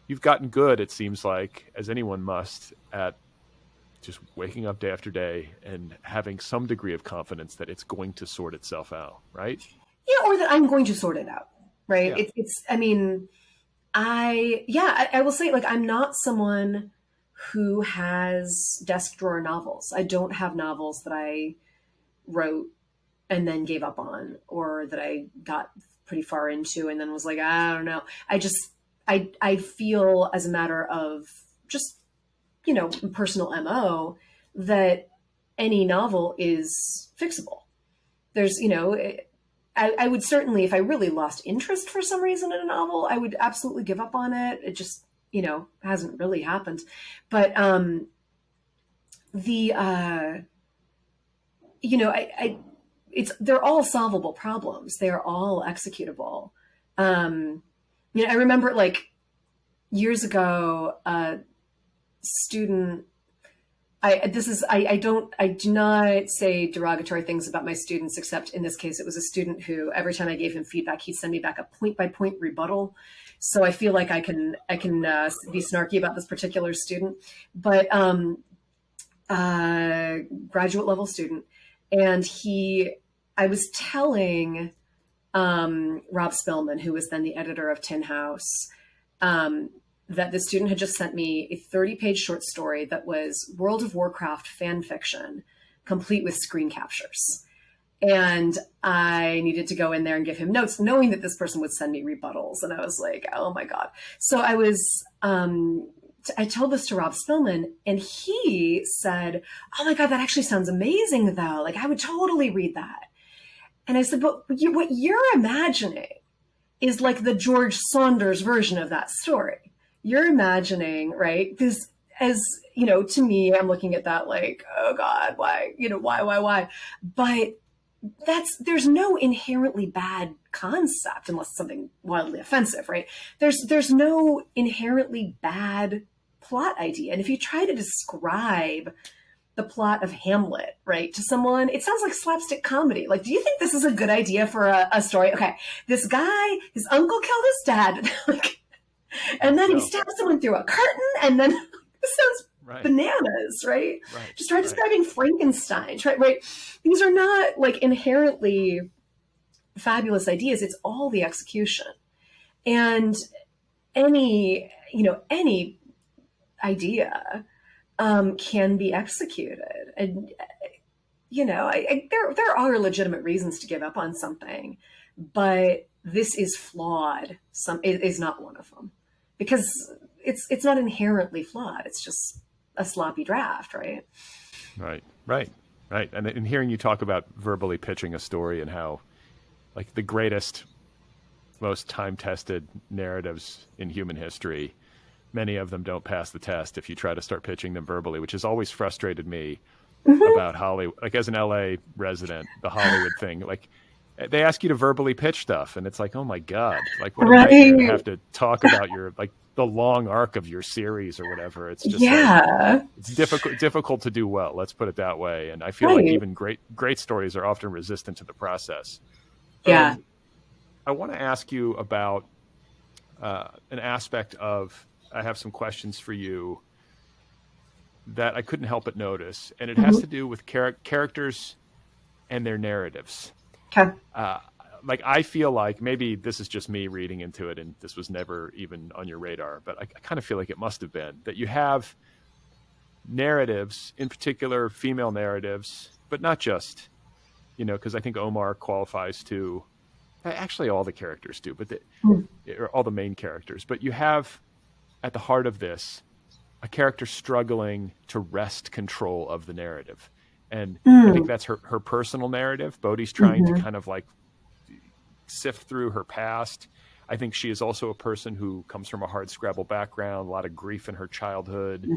You've gotten good, it seems like, as anyone must, at just waking up day after day and having some degree of confidence that it's going to sort itself out, right? Yeah, or that I'm going to sort it out, right? Yeah. I will say, like, I'm not someone who has desk drawer novels. I don't have novels that I wrote and then gave up on, or that I got pretty far into and then was like, I don't know. I feel, as a matter of just, personal MO, that any novel is fixable. There's, I would certainly, if I really lost interest for some reason in a novel, I would absolutely give up on it. It just, hasn't really happened. But they're all solvable problems. They're all executable. I remember, like, years ago, a student, I do not say derogatory things about my students, except in this case, it was a student who, every time I gave him feedback, he'd send me back a point by point rebuttal. So I feel like I can be snarky about this particular student, but graduate level student. And I was telling Rob Spillman, who was then the editor of Tin House, that the student had just sent me a 30-page short story that was World of Warcraft fan fiction, complete with screen captures. And I needed to go in there and give him notes, knowing that this person would send me rebuttals. And I was like, oh my God. So I told this to Rob Spillman, and he said, oh my God, that actually sounds amazing though. Like, I would totally read that. And I said, but what you're imagining is like the George Saunders version of that story. You're imagining, right? Because to me, I'm looking at that like, oh God, why? Why? But there's no inherently bad concept, unless it's something wildly offensive, right? There's no inherently bad plot idea. And if you try to describe the plot of Hamlet, right, to someone, it sounds like slapstick comedy. Like, do you think this is a good idea for a story? Okay, this guy, his uncle killed his dad, and then he stabbed someone through a curtain, and then this sounds bananas, right? Right. Just try Right. describing Frankenstein, right? These are not like inherently fabulous ideas. It's all the execution. And any idea can be executed. And, there are legitimate reasons to give up on something, but this is flawed. Is not one of them, because it's not inherently flawed. It's just a sloppy draft, right? Right. And hearing you talk about verbally pitching a story and how, like, the greatest, most time-tested narratives in human history, many of them don't pass the test if you try to start pitching them verbally, which has always frustrated me about Hollywood. Like, as an LA resident, the Hollywood thing, like, they ask you to verbally pitch stuff, and it's like, oh my God, like, what a nightmare to have to talk about your, like, the long arc of your series or whatever. It's just like, it's difficult to do well. Let's put it that way. And I feel like even great stories are often resistant to the process. Yeah. I want to ask you about an aspect of, I have some questions for you that I couldn't help but notice, and it has to do with characters and their narratives. Okay. Like, I feel like, maybe this is just me reading into it and this was never even on your radar, but I kind of feel like it must have been, that you have narratives, in particular female narratives, but not just, because I think Omar qualifies to, actually all the characters do, but or all the main characters, but you have at the heart of this a character struggling to wrest control of the narrative. And I think that's her personal narrative. Bodhi's trying to kind of like sift through her past. I think she is also a person who comes from a hardscrabble background, a lot of grief in her childhood,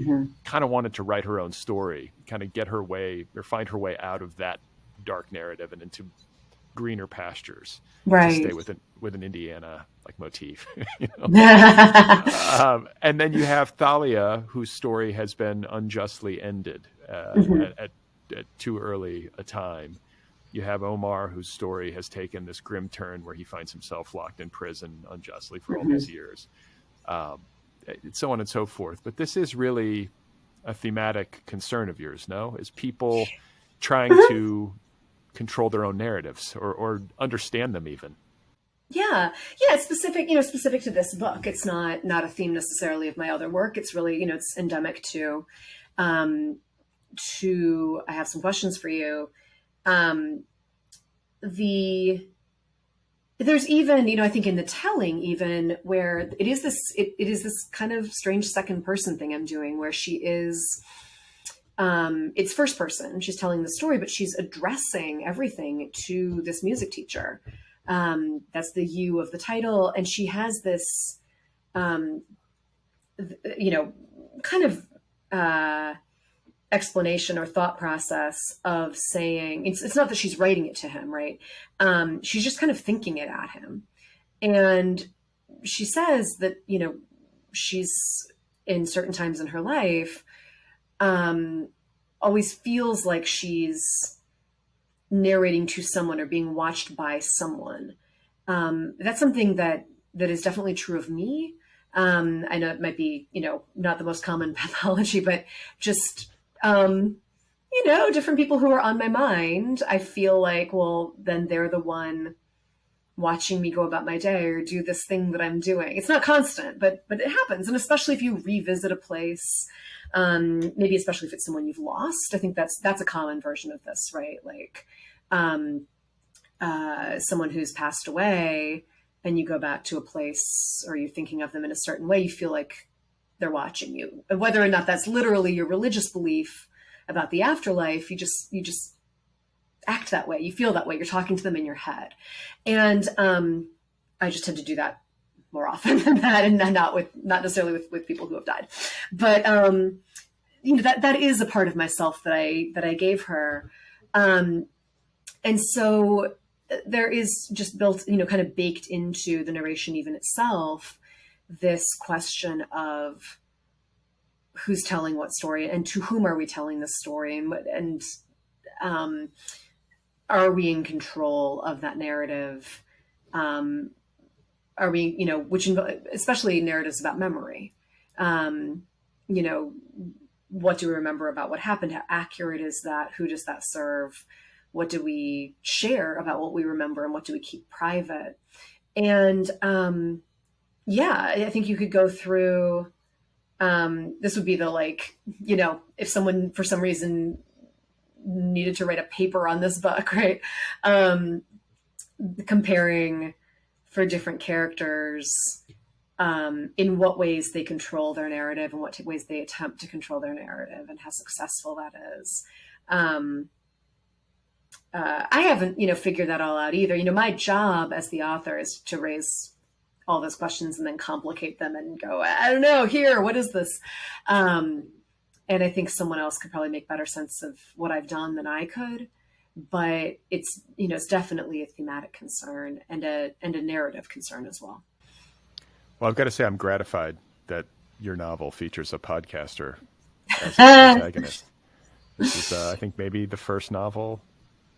kind of wanted to write her own story, kind of get her way or find her way out of that dark narrative and into greener pastures, to stay with an Indiana like motif. And then you have Thalia, whose story has been unjustly ended at too early a time. You have Omar, whose story has taken this grim turn where he finds himself locked in prison unjustly for all these years, so on and so forth. But this is really a thematic concern of yours, no? Is people trying to control their own narratives or understand them even? Yeah. It's specific to this book. It's not a theme necessarily of my other work. It's really, it's endemic to I have some questions for you. There's even, I think in the telling, even where it is this kind of strange second person thing I'm doing, where she is, it's first person. She's telling the story, but she's addressing everything to this music teacher. That's the you of the title. And she has this, kind of, explanation or thought process of saying, it's not that she's writing it to him, right? She's just kind of thinking it at him. And she says that, she's in certain times in her life, always feels like she's narrating to someone or being watched by someone. That's something that is definitely true of me. I know it might be, not the most common pathology, but just, different people who are on my mind, I feel like, well, then they're the one watching me go about my day or do this thing that I'm doing. It's not constant, but it happens. And especially if you revisit a place, maybe especially if it's someone you've lost, I think that's a common version of this, right? Like, someone who's passed away and you go back to a place or you're thinking of them in a certain way, you feel like they're watching you. And whether or not that's literally your religious belief about the afterlife, you just act that way. You feel that way. You're talking to them in your head. And I just tend to do that more often than that, and not necessarily with people who have died. But that is a part of myself that I gave her. And so there is just built, kind of baked into the narration even itself, this question of who's telling what story and to whom are we telling this story, and are we in control of that narrative? Are we, especially narratives about memory, what do we remember about what happened? How accurate is that? Who does that serve? What do we share about what we remember, and what do we keep private? And I think you could go through, this would be the, like, if someone for some reason needed to write a paper on this book, right? Comparing for different characters, in what ways they control their narrative and what ways they attempt to control their narrative, and how successful that is. I haven't, figured that all out either. My job as the author is to raise all those questions and then complicate them and go, I don't know, here, what is this? And I think someone else could probably make better sense of what I've done than I could. But it's, it's definitely a thematic concern and a narrative concern as well. Well, I've got to say, I'm gratified that your novel features a podcaster as an protagonist. This is, I think, maybe the first novel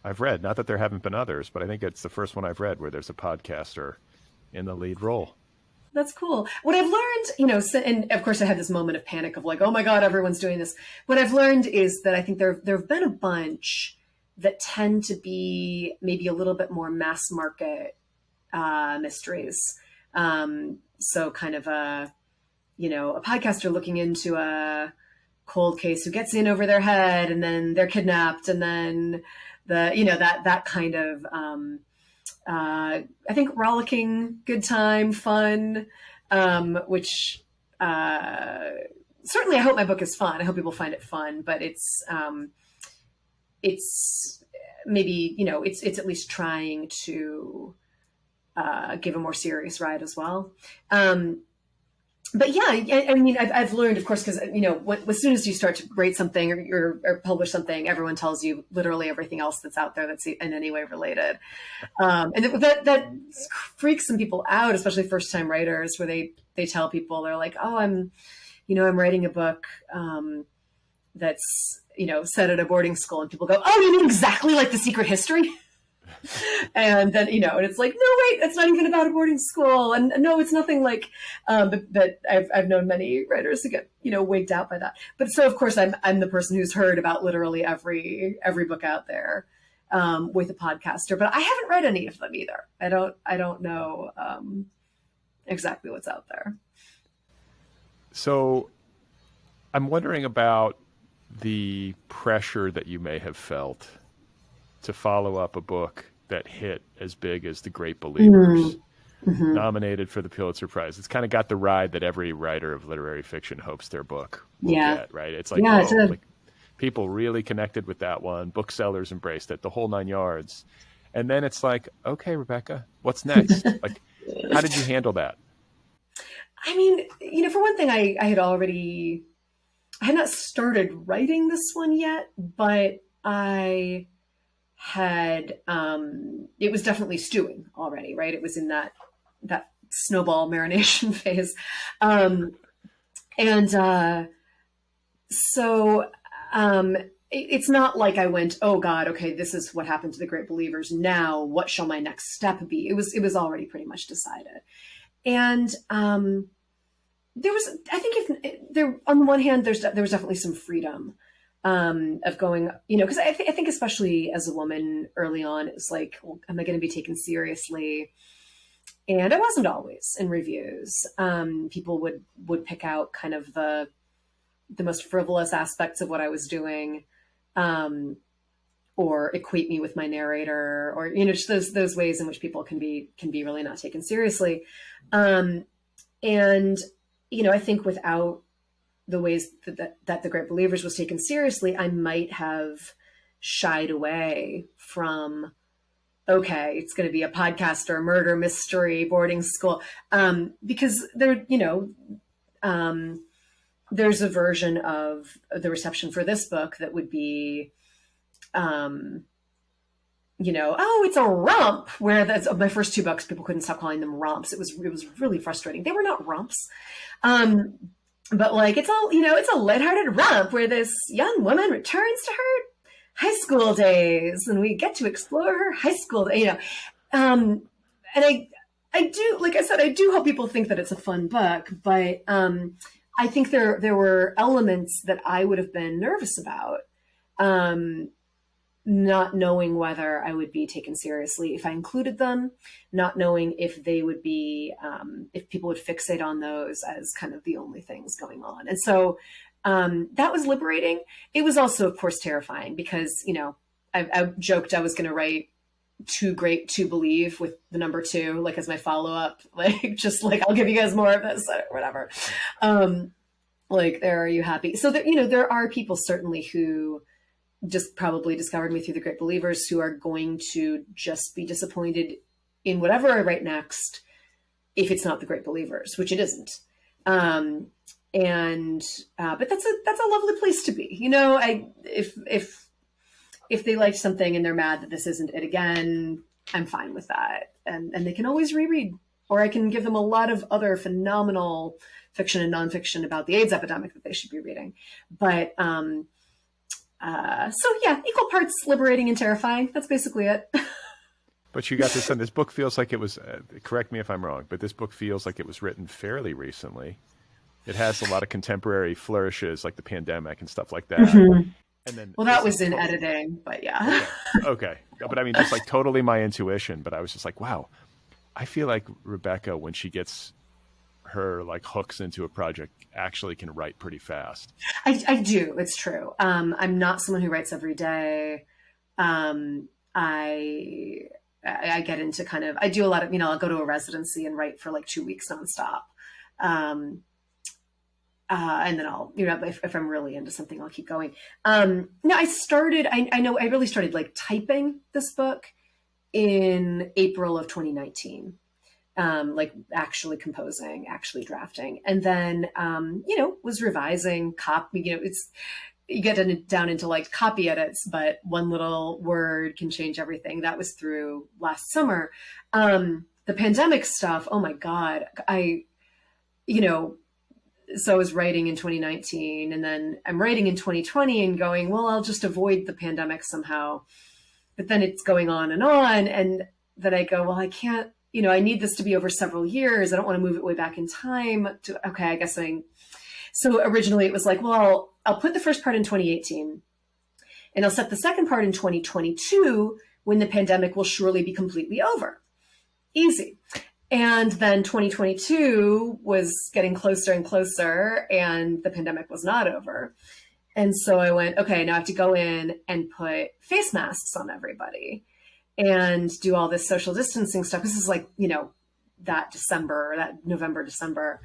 I've read. Not that there haven't been others, but I think it's the first one I've read where there's a podcaster in the lead role. That's cool. What I've learned, and of course I had this moment of panic of like, oh my God, everyone's doing this. What I've learned is that I think there have been a bunch that tend to be maybe a little bit more mass market mysteries. So kind of a podcaster looking into a cold case who gets in over their head and then they're kidnapped, and then that kind of, I think rollicking, good time, fun, which certainly I hope my book is fun. I hope people find it fun, but it's maybe, it's at least trying to give a more serious ride as well. But yeah, I mean, I've learned, of course, because, as soon as you start to write something or publish something, everyone tells you literally everything else that's out there that's in any way related. And that freaks some people out, especially first-time writers, where they tell people, they're like, oh, I'm writing a book that's, set at a boarding school. And people go, oh, you mean exactly like The Secret History? And then, and it's like, no, wait, it's not even about a boarding school. And no, it's nothing like, but I've known many writers who get, wigged out by that. But so, of course, I'm the person who's heard about literally every book out there with a podcaster, but I haven't read any of them either. I don't know exactly what's out there. So I'm wondering about the pressure that you may have felt to follow up a book that hit as big as The Great Believers, nominated for the Pulitzer Prize. It's kind of got the ride that every writer of literary fiction hopes their book will get, right? It's like, like people really connected with that one. Booksellers embraced it, the whole 9 yards. And then it's like, okay, Rebecca, what's next? Like, how did you handle that? I mean, for one thing, I had not started writing this one yet, but I had, it was definitely stewing already, right? It was in that snowball marination phase. It's not like I went, oh God, okay, this is what happened to The Great Believers. Now what shall my next step be? It was already pretty much decided. And, there was, I think on the one hand, there was definitely some freedom, of going, because I think especially as a woman early on, it was like, well, am I going to be taken seriously? And I wasn't always in reviews. People would pick out kind of the most frivolous aspects of what I was doing, or equate me with my narrator, or, just those ways in which people can be really not taken seriously. And, I think without the ways that The Great Believers was taken seriously, I might have shied away from, okay, it's going to be a podcast or a murder mystery boarding school. Because there, there's a version of the reception for this book that would be, oh, it's a romp, where that's my first 2 books, people couldn't stop calling them romps. It was really frustrating. They were not romps. But like, it's all, it's a lighthearted romp where this young woman returns to her high school days and we get to explore her high school, and I do, like I said, I do hope people think that it's a fun book, but, I think there were elements that I would have been nervous about, not knowing whether I would be taken seriously if I included them, not knowing if they would be, if people would fixate on those as kind of the only things going on. And so that was liberating. It was also, of course, terrifying because, you know, I joked I was going to write Too Great to Believe with the number 2, like as my follow-up, like, just like, I'll give you guys more of this or whatever. Like, there, are you happy? So that, you know, there are people certainly who just probably discovered me through The Great Believers who are going to just be disappointed in whatever I write next if it's not The Great Believers, which it isn't. But that's a lovely place to be. You know, if they like something and they're mad that this isn't it again, I'm fine with that. And they can always reread, or I can give them a lot of other phenomenal fiction and nonfiction about the AIDS epidemic that they should be reading. But, so yeah, equal parts liberating and terrifying. That's basically it. But you got this, and this book feels like it was, correct me if I'm wrong, but this book feels like it was written fairly recently. It has a lot of contemporary flourishes like the pandemic and stuff like that. Mm-hmm. And then, well, that was in editing, but yeah. Okay. But I mean, just like totally my intuition, but I was just like, wow, I feel like Rebecca, when she gets her like hooks into a project, actually can write pretty fast. I do. It's true. I'm not someone who writes every day. I get into kind of, I do a lot of, you know, I'll go to a residency and write for like 2 weeks nonstop. And then I'll, you know, if I'm really into something, I'll keep going. No, I know I really started like typing this book in April of 2019. Like actually composing, actually drafting. And then, you know, was revising copy, you know, you get down into like copy edits, but one little word can change everything. That was through last summer. The pandemic stuff, oh my God, you know, so I was writing in 2019 and then I'm writing in 2020 and going, well, I'll just avoid the pandemic somehow. But then it's going on. And then I go, well, I can't, you know, I need this to be over several years. I don't want to move it way back in time. Okay, I guess so originally it was like, well, I'll put the first part in 2018 and I'll set the second part in 2022 when the pandemic will surely be completely over. Easy. And then 2022 was getting closer and closer and the pandemic was not over. And so I went, okay, now I have to go in and put face masks on everybody and do all this social distancing stuff. This is like, you know, that November, December.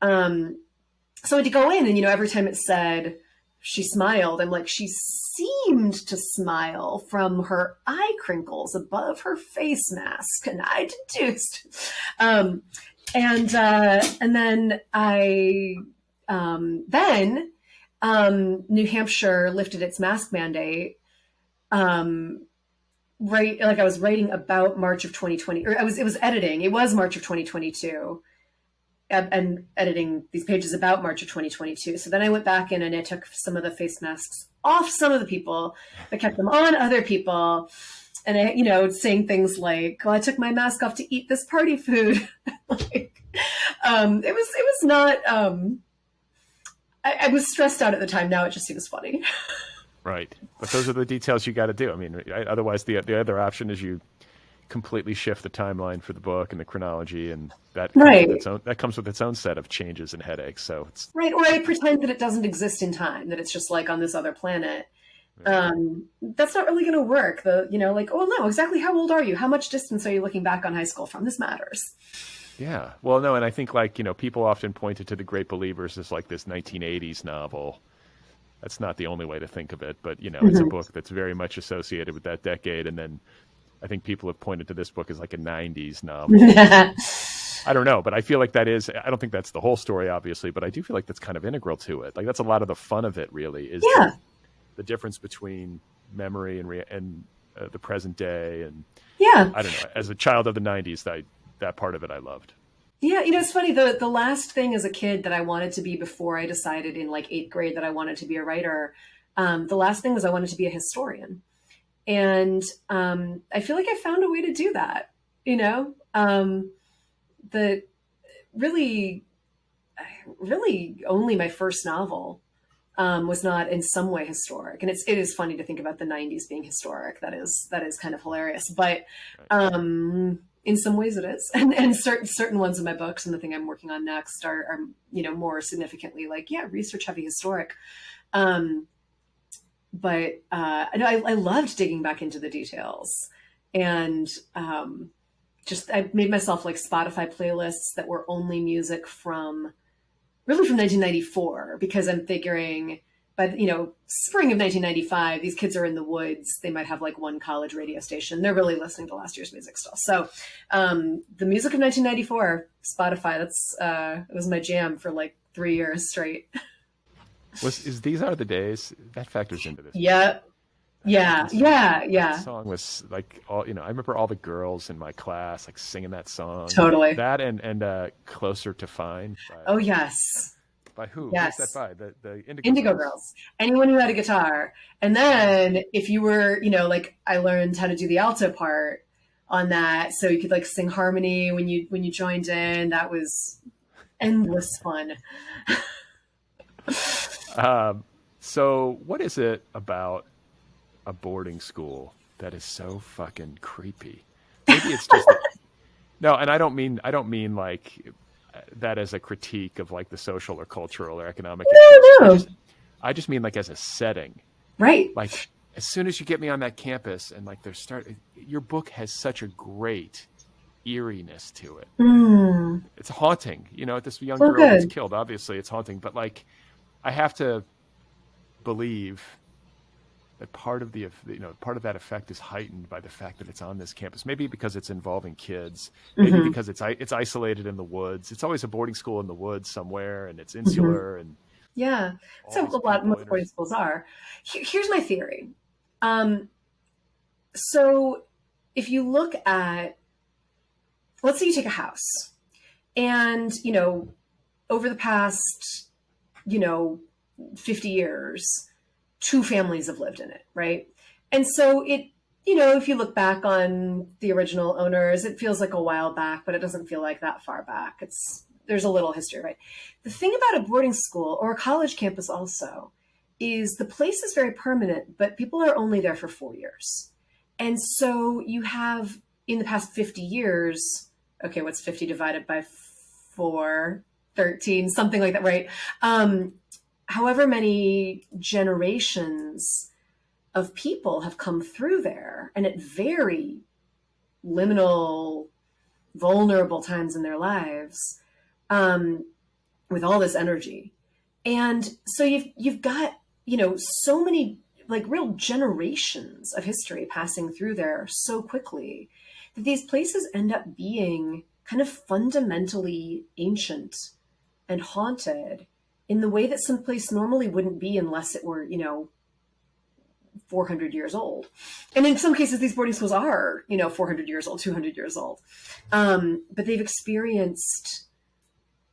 So I had to go in and, you know, every time it said she smiled, I'm like, she seemed to smile from her eye crinkles above her face mask. And I deduced. And then New Hampshire lifted its mask mandate. Right, like I was writing about March of 2020, or it was editing. It was March of 2022, and editing these pages about March of 2022. So then I went back in and I took some of the face masks off some of the people, but kept them on other people. And I, you know, saying things like, "Well, I took my mask off to eat this party food." Like, it was not. I was stressed out at the time. Now it just seems funny. Right. But those are the details you got to do. I mean, otherwise the other option is you completely shift the timeline for the book and the chronology, and that comes with its own set of changes and headaches. So it's right. Or I pretend that it doesn't exist in time, that it's just like on this other planet. Right. That's not really going to work. You know, like, oh no, exactly how old are you? How much distance are you looking back on high school from? This matters. Yeah. Well, no, and I think like, you know, people often pointed to The Great Believers as like this 1980s novel. That's not the only way to think of it, but, you know, it's a book that's very much associated with that decade. And then I think people have pointed to this book as like a 90s novel. I don't know, but I feel like I don't think that's the whole story, obviously, but I do feel like that's kind of integral to it. Like that's a lot of the fun of it, really, is the difference between memory and the present day. And I don't know, as a child of the 90s, that part of it I loved. Yeah, you know, it's funny. The last thing as a kid that I wanted to be before I decided in like 8th grade that I wanted to be a writer, the last thing was I wanted to be a historian. And I feel like I found a way to do that, you know, really only my first novel was not in some way historic. And it is funny to think about the 90s being historic. That is kind of hilarious. But in some ways it is. And certain ones of my books and the thing I'm working on next are more significantly like, research heavy historic. But I loved digging back into the details. And I made myself like Spotify playlists that were only music from 1994, because I'm figuring by spring of 1995, these kids are in the woods. They might have like one college radio station. They're really listening to last year's music still. So the music of 1994, Spotify, it was my jam for like 3 years straight. These Are the Days, that factors into this? Yeah. Yeah. That song was like I remember all the girls in my class like singing that song. Totally. That and Closer to Fine. Oh yes. By who? Yes. Who's that by? The Indigo Girls. Anyone who had a guitar. And then if you were, like I learned how to do the alto part on that, so you could like sing harmony when you joined in. That was endless fun. So what is it about a boarding school that is so fucking creepy? Maybe it's just no, and I don't mean like that as a critique of like the social or cultural or economic issues. No. I just mean like as a setting, right? Like as soon as you get me on that campus and like your book has such a great eeriness to it. It's haunting. This young girl gets killed. Obviously, it's haunting, but like I have to believe that part of that effect is heightened by the fact that it's on this campus. Maybe because it's involving kids. Maybe because it's isolated in the woods. It's always a boarding school in the woods somewhere, and it's insular and So most boarding schools are. Here's my theory. So if you look at, let's say you take a house, and over the past 50 years. 2 families have lived in it, right? And so it, if you look back on the original owners, it feels like a while back, but it doesn't feel like that far back. There's a little history, right? The thing about a boarding school or a college campus also is the place is very permanent, but people are only there for 4 years. And so you have, in the past 50 years, okay, what's 50 divided by 4? 13, something like that, right? However many generations of people have come through there, and at very liminal, vulnerable times in their lives, with all this energy. And so you've got, so many like real generations of history passing through there so quickly that these places end up being kind of fundamentally ancient and haunted in the way that some place normally wouldn't be unless it were, 400 years old. And in some cases, these boarding schools are, 400 years old, 200 years old. But they've experienced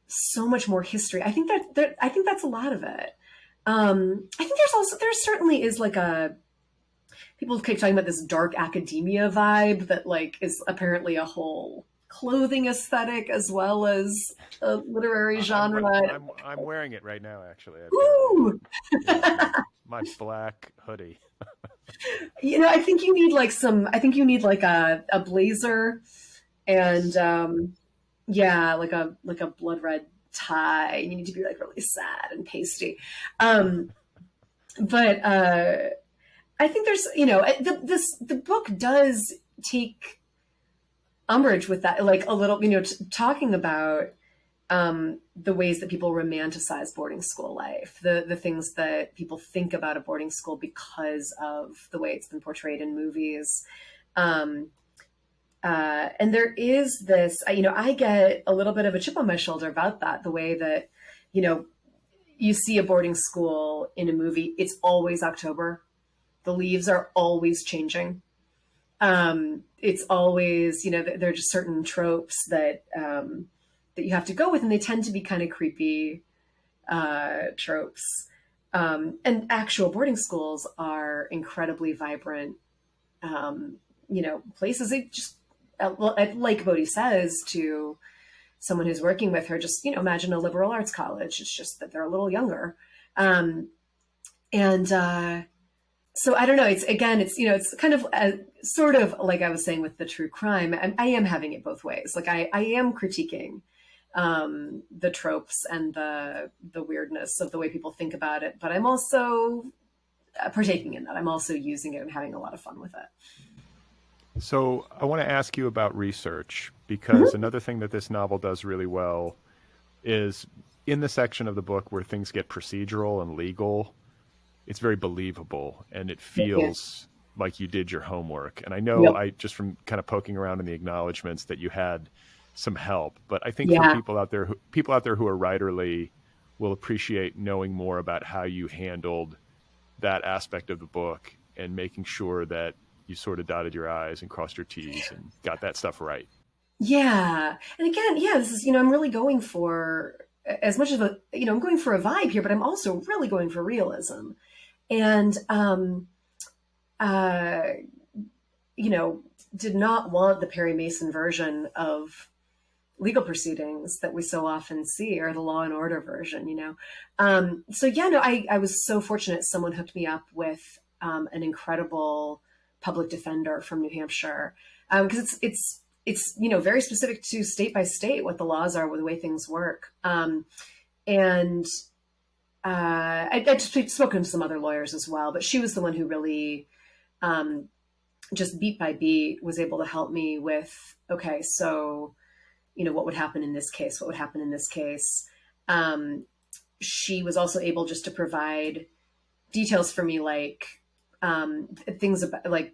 so much more history. I think that's a lot of it. I think there certainly is like people keep talking about this dark academia vibe that like is apparently a whole clothing aesthetic as well as a literary genre. I'm wearing it right now, actually. Ooh! My black hoodie. I think you need like a blazer and like a blood red tie. You need to be like really sad and pasty. But I think there's, the book does take umbrage with that, like a little, talking about the ways that people romanticize boarding school life, the things that people think about a boarding school because of the way it's been portrayed in movies. And there is this, I get a little bit of a chip on my shoulder about that, the way that, you see a boarding school in a movie, it's always October. The leaves are always changing. It's always, there are just certain tropes that you have to go with, and they tend to be kind of creepy tropes. And actual boarding schools are incredibly vibrant, places. They just, like Bodhi says, to someone who's working with her, just, imagine a liberal arts college. It's just that they're a little younger. And so I don't know. It's it's kind of sort of like I was saying with the true crime. I am having it both ways. Like I am critiquing the tropes and the weirdness of the way people think about it, but I'm also partaking in that. I'm also using it and having a lot of fun with it. So I want to ask you about research, because another thing that this novel does really well is in the section of the book where things get procedural and legal, it's very believable and it feels like you did your homework. And I know I just from kind of poking around in the acknowledgments that you had some help, but I think for people out there who are writerly will appreciate knowing more about how you handled that aspect of the book and making sure that you sort of dotted your I's and crossed your T's and got that stuff right. Yeah. And again, this is, I'm really going for as much of a, I'm going for a vibe here, but I'm also really going for realism. And, did not want the Perry Mason version of legal proceedings that we so often see, or the Law and Order version, I was so fortunate. Someone hooked me up with an incredible public defender from New Hampshire, because it's very specific to state by state what the laws are, with the way things work. And I just spoken to some other lawyers as well, but she was the one who really just beat by beat was able to help me with, okay, so what would happen in this case? What would happen in this case? She was also able just to provide details for me, like things about like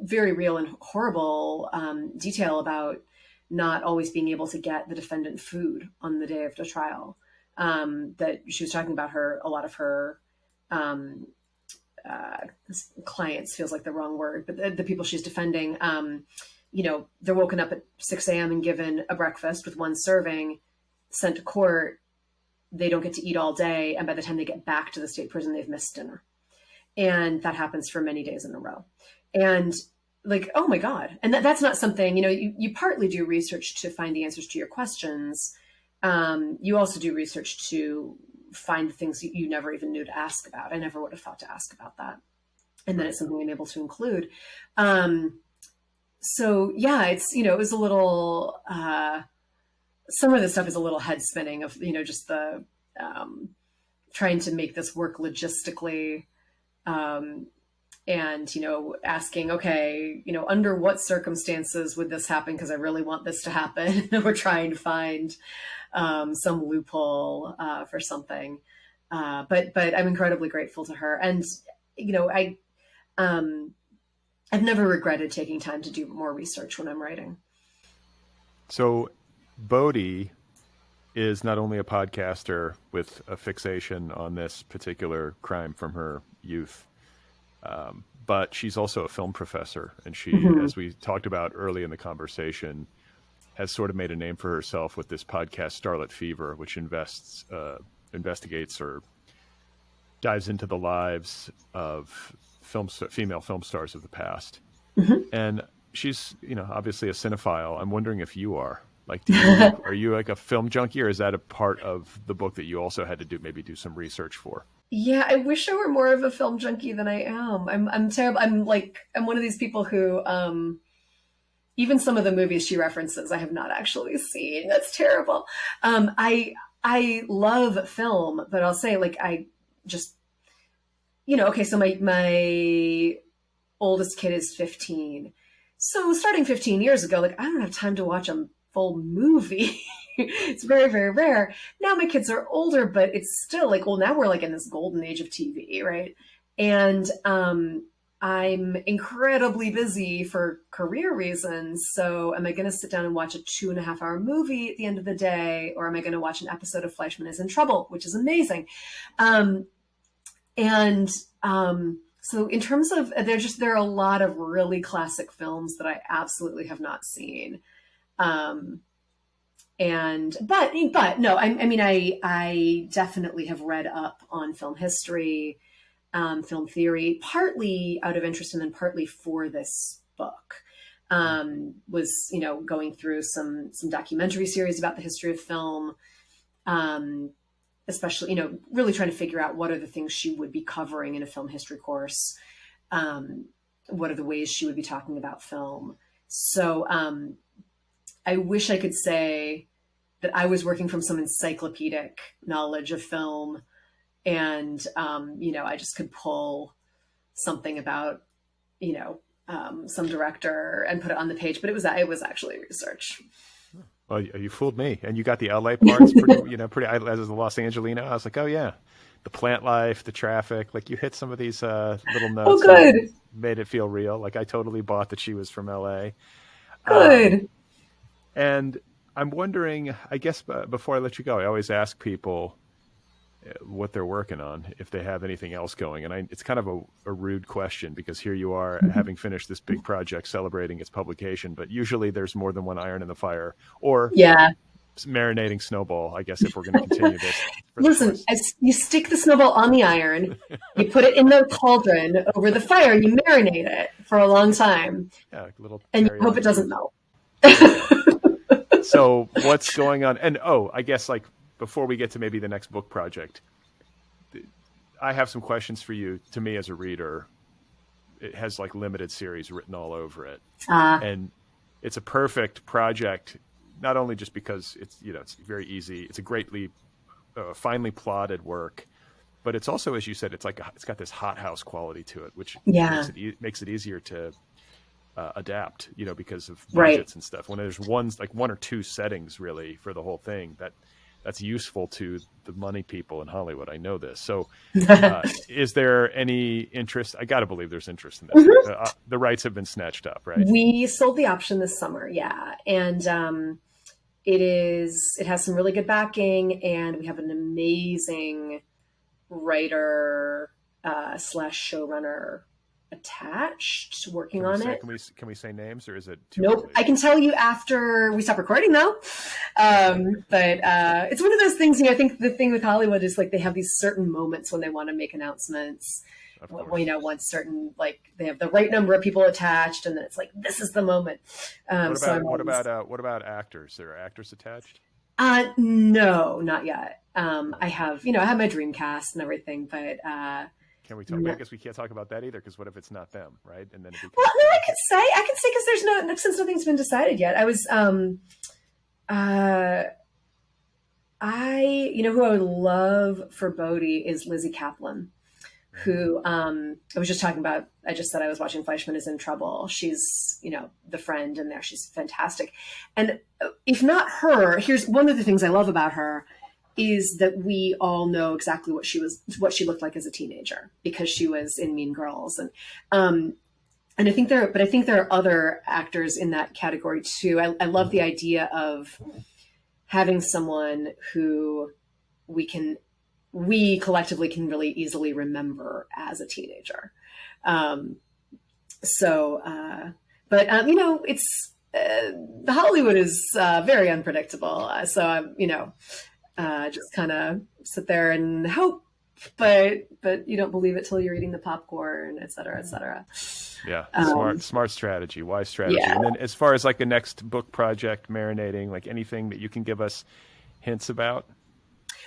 very real and horrible detail about not always being able to get the defendant food on the day of the trial. That she was talking about a lot of her clients, feels like the wrong word, but the people she's defending, they're woken up at 6 a.m. and given a breakfast with one serving, sent to court. They don't get to eat all day. And by the time they get back to the state prison, they've missed dinner. And that happens for many days in a row. And like, oh my God. And that's not something, you partly do research to find the answers to your questions. You also do research to find things you never even knew to ask about. I never would have thought to ask about that. And then it's something I'm able to include. So yeah, it's, it was a little, some of the stuff is a little head spinning of, just the, trying to make this work logistically, and, asking, okay, under what circumstances would this happen? Because I really want this to happen. We're trying to find some loophole for something. But I'm incredibly grateful to her. And, I've never regretted taking time to do more research when I'm writing. So Bodhi is not only a podcaster with a fixation on this particular crime from her youth, but she's also a film professor. And she, as we talked about early in the conversation, has sort of made a name for herself with this podcast, Starlet Fever, which investigates or dives into the lives of female film stars of the past. And she's, obviously a cinephile. I'm wondering if you are. Like, are you like a film junkie, or is that a part of the book that you also had to do some research for? Yeah, I wish I were more of a film junkie than I am. I'm terrible. I'm one of these people who, even some of the movies she references, I have not actually seen. That's terrible. I love film, but I'll say, like, I just, okay, so my oldest kid is 15. So starting 15 years ago, like, I don't have time to watch a full movie. It's very, very rare. Now my kids are older, but it's still like, well, now we're like in this golden age of TV, right? And I'm incredibly busy for career reasons. So am I going to sit down and watch a 2.5-hour movie at the end of the day? Or am I going to watch an episode of Fleischman is in Trouble, which is amazing. So in terms of, there are a lot of really classic films that I absolutely have not seen. But no, I definitely have read up on film history, film theory, partly out of interest and then partly for this book. was, going through some documentary series about the history of film, especially, really trying to figure out what are the things she would be covering in a film history course. What are the ways she would be talking about film? So I wish I could say that I was working from some encyclopedic knowledge of film, and I just could pull something about some director and put it on the page, but it was actually research. Well, you fooled me, and you got the LA parts pretty. As a Los Angelino, I was like, oh yeah, the plant life, the traffic. Like you hit some of these little notes. Oh, good. That made it feel real. Like I totally bought that she was from LA. Good. And I'm wondering, I guess before I let you go, I always ask people what they're working on, if they have anything else going. And it's kind of a rude question, because here you are having finished this big project celebrating its publication, but usually there's more than one iron in the fire, or marinating snowball, I guess, if we're going to continue this. Listen, you stick the snowball on the iron, you put it in the cauldron over the fire, and you marinate it for a long time. Yeah, and you hope it doesn't melt. So what's going on? And I guess like before we get to maybe the next book project, I have some questions for you. To me as a reader, it has like limited series written all over it. And it's a perfect project, not only just because it's very easy, it's a greatly finely plotted work, but it's also, as you said, it's got this hothouse quality to it, which makes it easier to adapt, because of budgets and stuff. When there's one or two settings really for the whole thing, that's useful to the money people in Hollywood. I know this. So is there any interest? I got to believe there's interest in that. Mm-hmm. The rights have been snatched up, right? We sold the option this summer. Yeah. And it has some really good backing, and we have an amazing writer / showrunner attached working on it. Can we say names, or is it too Nope. early? I can tell you after we stop recording though. But it's one of those things, I think the thing with Hollywood is like they have these certain moments when they want to make announcements. Once certain, like they have the right number of people attached, and then it's like, this is the moment. What about actors? There are actors attached? No, not yet. I have my dream cast and everything, but can we talk? I guess we can't talk about that either, because what if it's not them, right? And then I can say because there's since nothing's been decided yet. I was who I would love for Bodhi is Lizzie Kaplan, who I was just talking about. I just said I was watching Fleischman is in Trouble. She's the friend in there. She's fantastic, and if not her, here's one of the things I love about her is that we all know exactly what she looked like as a teenager, because she was in Mean Girls, and I think there are other actors in that category too. I love the idea of having someone who we collectively can really easily remember as a teenager. It's the Hollywood is very unpredictable. So I'm just kind of sit there and hope, but you don't believe it till you're eating the popcorn, et cetera, et cetera. Yeah. Smart strategy, wise strategy. Yeah. And then as far as like the next book project, marinating, like anything that you can give us hints about?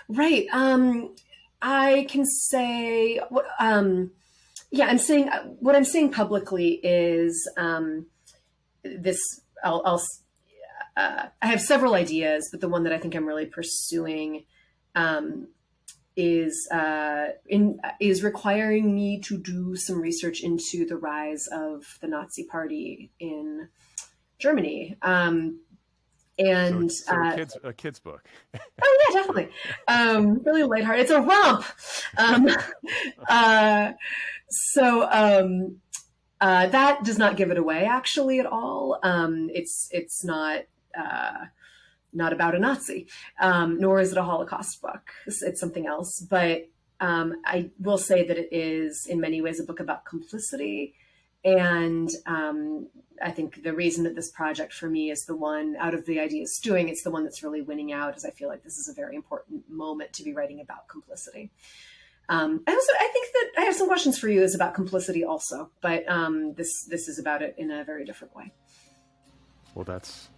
Right. I can say what I'm saying publicly is this. I have several ideas, but the one that I think I'm really pursuing is requiring me to do some research into the rise of the Nazi Party in Germany. So a kid's book. Oh yeah, definitely. Really lighthearted. It's a romp. That does not give it away actually at all. It's not about a Nazi, nor is it a Holocaust book. It's something else. But I will say that it is in many ways a book about complicity. And I think the reason that this project for me is the one out of the ideas stewing, it's the one that's really winning out, is I feel like this is a very important moment to be writing about complicity. I think that I have some questions for you is about complicity also, but this is about it in a very different way. Well, that's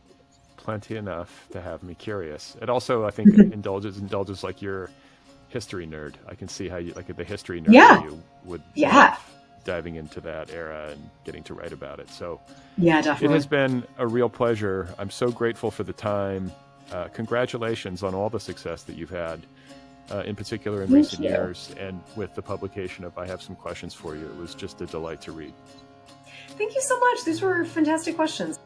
plenty enough to have me curious. It also, I think, indulges like your history nerd. I can see how you, like the history nerd, Yeah. you would Yeah. love diving into that era and getting to write about it. So Yeah, it definitely. has been a real pleasure. I'm so grateful for the time. Congratulations on all the success that you've had, in particular in recent years, and with the publication of I Have Some Questions for You. It was just a delight to read. Thank you so much. These were fantastic questions.